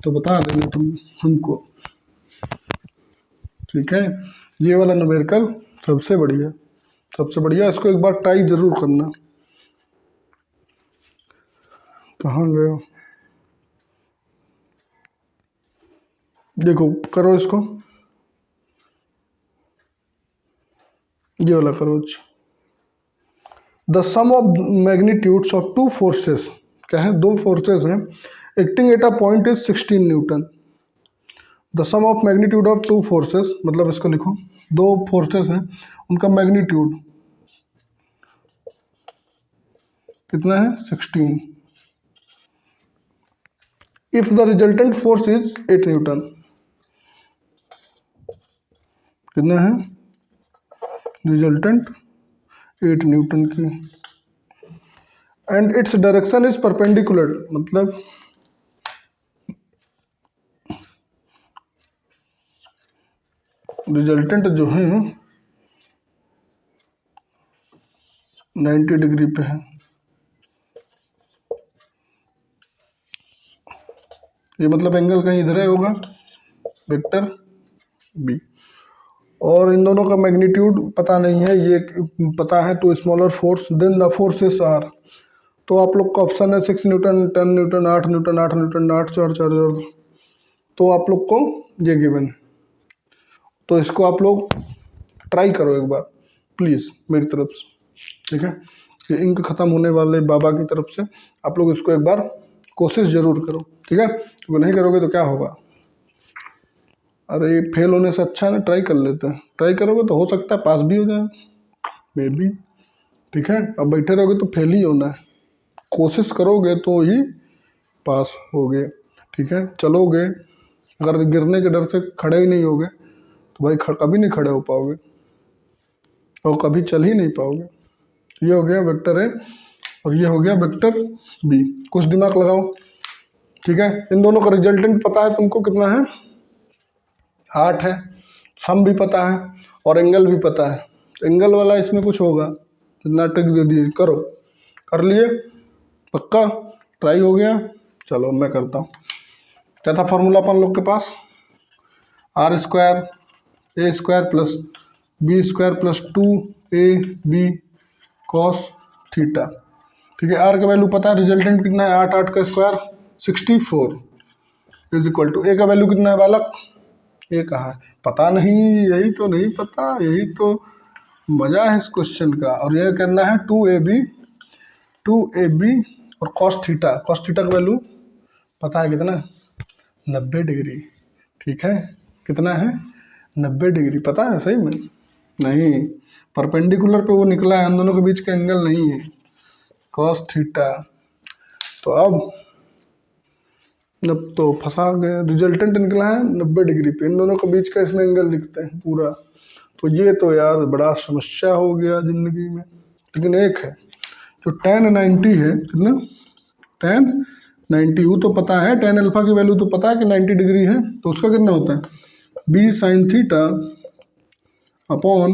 तो बता देना तुम हमको, ठीक है। ये वाला न्यूमेरिकल सबसे बढ़िया, सबसे बढ़िया, इसको एक बार ट्राई जरूर करना। कहाँ गया, देखो करो इसको, ये वाला करो। The sum of magnitudes of two forces, क्या है, दो फोर्सेस हैं, acting at a point is 16 newton. The sum of magnitude of two forces, मतलब इसको लिखो, दो फोर्सेस हैं, उनका मैग्नीट्यूड कितना है, 16। If the resultant force is 8 Newton, कितना है, रिजल्टेंट 8 न्यूटन की, and its direction is perpendicular, मतलब रिजल्टेंट जो है 90 डिग्री पे है, ये मतलब एंगल कहीं इधर होगा, वेक्टर बी। और इन दोनों का मैग्नीट्यूड पता नहीं है, ये पता है two smaller force then the forces are. तो आप लोग का ऑप्शन है 6 न्यूटन, 10 न्यूटन, 8 न्यूटन, 8 न्यूटन, 8 4 4, तो आप लोग को ये गिवन। तो इसको आप लोग ट्राई करो एक बार प्लीज़ मेरी तरफ से, ठीक है। ये इंक ख़त्म होने वाले बाबा की तरफ से आप लोग इसको एक बार कोशिश ज़रूर करो, ठीक है। अगर नहीं करोगे तो क्या होगा, अरे फेल होने से अच्छा है ना, ट्राई कर लेते हैं। ट्राई करोगे तो हो सकता है पास भी हो जाए, मे बी, ठीक है। अब बैठे रहोगे तो फेल ही होना है, कोशिश करोगे तो ही पास होगे, ठीक है। चलोगे, अगर गिरने के डर से खड़े ही नहीं होगे तो भाई कभी नहीं खड़े हो पाओगे और कभी चल ही नहीं पाओगे। ये हो गया वेक्टर ए और ये हो गया वेक्टर बी। कुछ दिमाग लगाओ, ठीक है। इन दोनों का रिजल्टेंट पता है तुमको कितना है, 8 है, सम भी पता है और एंगल भी पता है। एंगल वाला इसमें कुछ होगा, इतना ट्रिक दे दिए, करो, कर लिए, पक्का ट्राई हो गया। चलो मैं करता हूँ। क्या था फॉर्मूला अपन लोग के पास, r² a² plus b² plus 2ab cos theta, ठीक है। r का वैल्यू पता है, रिजल्टेंट कितना है, 8 8 का square 64 is equal to, a का वैल्यू कितना है बालक, ये कहाँ है, पता नहीं, यही तो नहीं पता, यही तो मज़ा है इस क्वेश्चन का। और ये करना है 2ab और cos थीटा का वैल्यू पता है कितना, 90 डिग्री, ठीक है। कितना है, 90 डिग्री, पता है सही में, नहीं परपेंडिकुलर पे वो निकला है, इन दोनों के बीच का एंगल नहीं है, cos थीटा। तो अब तो फंसा गए, रिजल्टेंट निकला है 90 डिग्री पे, इन दोनों के बीच का इसमें एंगल लिखते हैं पूरा। तो ये तो यार बड़ा समस्या हो गया ज़िंदगी में। लेकिन एक है जो tan 90 है, कितना, tan 90 वो तो पता है, tan अल्फा की वैल्यू तो पता है कि 90 डिग्री है, तो उसका कितना होता है b sin थीटा अपॉन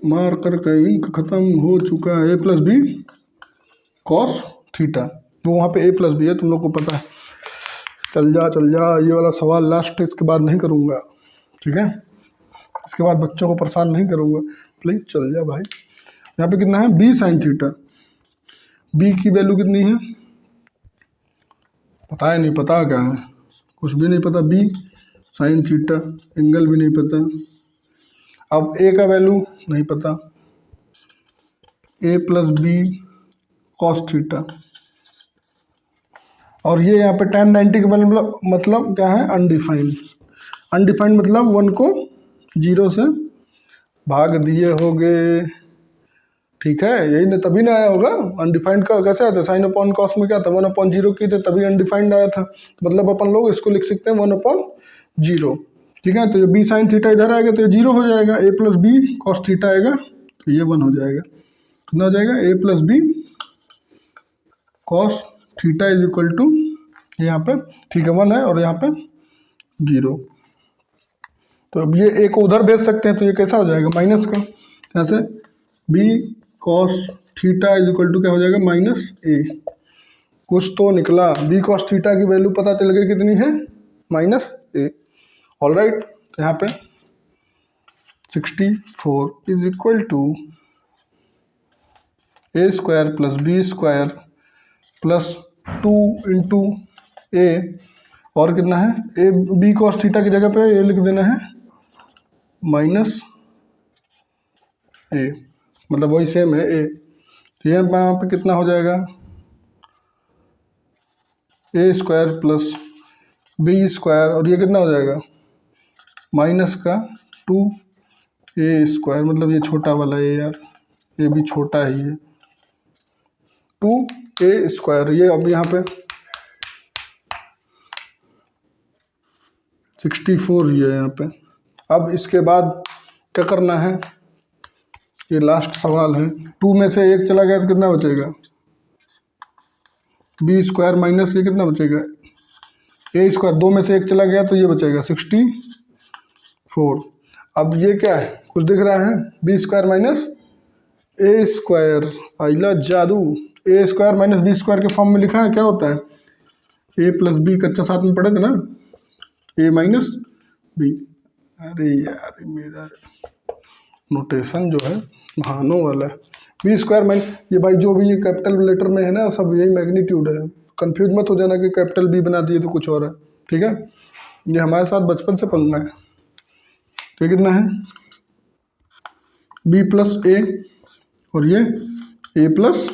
मार करके इंक खत्म हो चुका है। A plus B cos theta, वो वहाँ पे ए प्लस बी है, तुम लोग को पता है। चल जा, ये वाला सवाल लास्ट है, इसके बाद नहीं करूँगा, ठीक है। इसके बाद बच्चों को परेशान नहीं करूँगा, प्लीज़ चल जा भाई। यहाँ पे कितना है, बी साइन थीटा। बी की वैल्यू कितनी है पता है, नहीं पता क्या है, कुछ भी नहीं पता। बी साइन थीटा, एंगल भी नहीं पता। अब ए का वैल्यू नहीं पता, ए प्लस बी कॉस थीटा। और ये यहाँ पे tan 90 का मतलब क्या है, अनडिफाइंड। अनडिफाइंड मतलब 1 को 0 से भाग दिए होगे, ठीक है। यही ना, तभी ना आया होगा। अनडिफाइंड का कैसे आता है, साइन अपॉन कॉस में क्या था, 1/0 की थे, तभी अनडिफाइंड आया था। मतलब अपन लोग इसको लिख सकते हैं 1/0, ठीक है। तो ये बी साइन थीटा इधर आएगा तो ये 0 हो जाएगा। A plus B cos theta आएगा तो ये 1 हो जाएगा। कितना हो जाएगा, A plus B cos theta is equal to, यहाँ पे ठीक है 1 है और यहाँ पे 0। तो अब ये ए को उधर भेज सकते हैं, तो ये कैसा हो जाएगा, माइनस का। यहाँ से B cos theta is equal to क्या हो जाएगा, माइनस ए। कुछ तो निकला। बी कॉस थीटा की वैल्यू पता चल गई कितनी है, माइनस ए। ऑल राइट, यहाँ पे 64 is equal to A square plus B square plus 2 into A, और कितना है, ए बी कॉस थीटा की जगह पे ए लिख देना है माइनस ए, मतलब वही सेम है ए। तो ये यहाँ पे कितना हो जाएगा, ए स्क्वायर प्लस बी स्क्वायर, और ये कितना हो जाएगा, माइनस का 2 ए स्क्वायर, मतलब ये छोटा वाला ए यार, ये भी छोटा ही है, 2 ए स्क्वायर। ये अब यहाँ पे 64 ही है यहाँ पे। अब इसके बाद क्या करना है, ये लास्ट सवाल है। 2 में से 1 चला गया तो कितना बचेगा, बी स्क्वायर माइनस ये कितना बचेगा, ए स्क्वायर। 2 में से 1 चला गया तो ये बचेगा 64। अब ये क्या है, कुछ दिख रहा है, बी स्क्वायर माइनस ए स्क्वायर, आइला जादू। ए स्क्वायर माइनस बी स्क्वायर के फॉर्म में लिखा है, क्या होता है, ए प्लस बी, कच्चा साथ में पढ़े थे ना, ए माइनस बी। अरे यार मेरा नोटेशन जो है भानों वाला है। बी स्क्वायर माइनस, ये भाई जो भी ये कैपिटल लेटर में है ना, सब यही मैग्नीट्यूड है, कंफ्यूज मत हो जाना कि कैपिटल बी बना दिए तो कुछ और है, ठीक है। ये हमारे साथ बचपन से पंगा है। तो कितना है, बी प्लस ए, और ये ए प्लस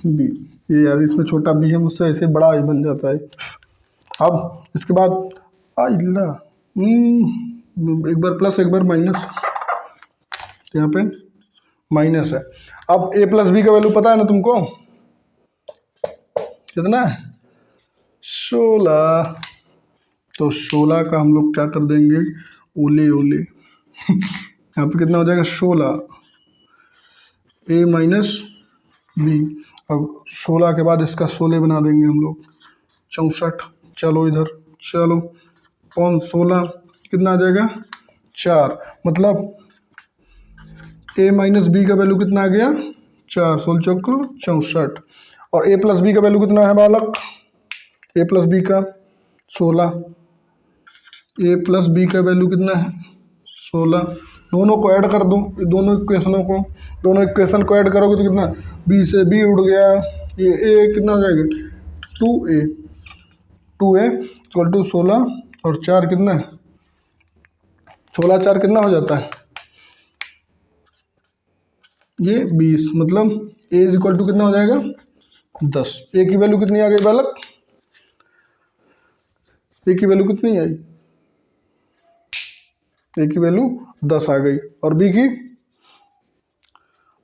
बी। ये यार इसमें छोटा बी है, मुझसे ऐसे बड़ा ही बन जाता है। अब इसके बाद आइला एक बार प्लस एक बार माइनस, यहाँ पे माइनस है। अब ए प्लस बी का वैल्यू पता है ना तुमको, कितना है, 16। तो 16 का हम लोग क्या कर देंगे, ओले ओले यहाँ पे कितना हो जाएगा, 16 ए माइनस बी। अब 16 के बाद इसका 16 बना देंगे हम लोग, 64। चलो इधर चलो, कौन 16 कितना आ जाएगा, 4। मतलब ए माइनस बी का वैल्यू कितना आ गया, 4, 16 चौक 64। और ए प्लस बी का वैल्यू कितना है बालक, ए प्लस बी का 16। ए प्लस बी का वैल्यू कितना है, 16। दोनों को ऐड कर दो, दोनों इक्वेशन को ऐड करोगे तो कितना, बी से बी उड़ गया, ये ए कितना हो जाएगा, 2a। 2a इक्वल टू 16 और 4 कितना है, 16 4 कितना हो जाता है, ये 20। मतलब a इज इक्वल टू कितना हो जाएगा, 10। ए की वैल्यू कितनी आ गई बालक, ए की वैल्यू कितनी आई, ए की वैल्यू 10 आ गई। और बी की,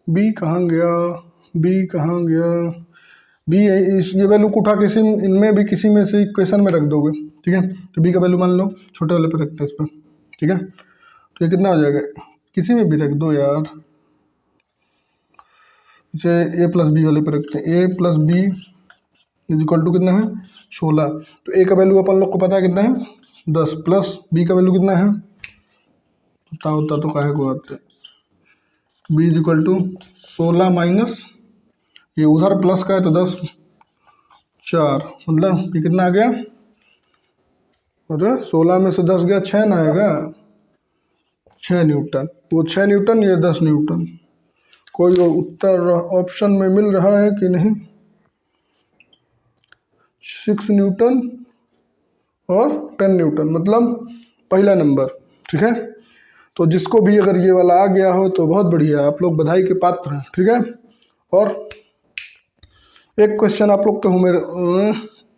बी कहाँ गया, बी कहाँ गया, बी ये वैल्यू को उठा किसी इनमें भी किसी में से इक्वेशन में रख दोगे, ठीक है। तो बी का वैल्यू मान लो छोटे वाले पे रखते हैं इस पर, ठीक है। तो ये कितना हो जाएगा, किसी में भी रख दो यार, इसे ए प्लस बी वाले पे रखते हैं। A plus B is equal to कितना है, 16। तो ए का वैल्यू अपन लोग को पता है कितना है, 10, प्लस बी का वैल्यू कितना है, पता होता तो काहे को आते। b is equal to 16 minus ये उधर प्लस का है तो 10 4, मतलब ये कितना आ गया, अरे 16 में से 10 गया 6 ना आएगा, 6 न्यूटन। वो 6 न्यूटन, ये 10 न्यूटन। कोई उत्तर ऑप्शन में मिल रहा है कि नहीं? 6 न्यूटन और 10 न्यूटन, मतलब पहला नंबर। ठीक है, तो जिसको भी अगर ये वाला आ गया हो तो बहुत बढ़िया, आप लोग बधाई के पात्र हैं। ठीक है, और एक क्वेश्चन आप लोग को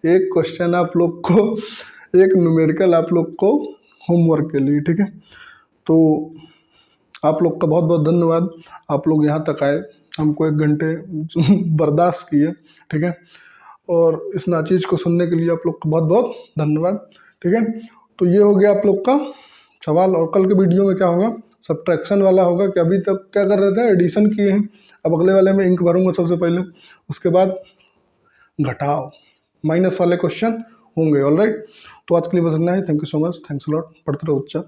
एक क्वेश्चन आप लोग को, एक न्यूमेरिकल आप लोग को होमवर्क के लिए। ठीक है, तो आप लोग का बहुत बहुत धन्यवाद, आप लोग यहाँ तक आए, हमको 1 घंटे बर्दाश्त किए। ठीक है, और इस नाचीज को सुनने के लिए आप लोग का बहुत बहुत धन्यवाद। ठीक है, तो ये हो गया आप लोग का सवाल। और कल के वीडियो में क्या होगा, सब्ट्रैक्शन वाला होगा कि अभी तक क्या कर रहे थे, एडिशन किए हैं। अब अगले वाले में इंक भरूंगा सबसे पहले, उसके बाद घटाओ माइनस वाले क्वेश्चन होंगे। ऑलराइट, तो आज के लिए बस इतना ही। Thank you so much, thanks a lot. पढ़ते रहो बच्चा।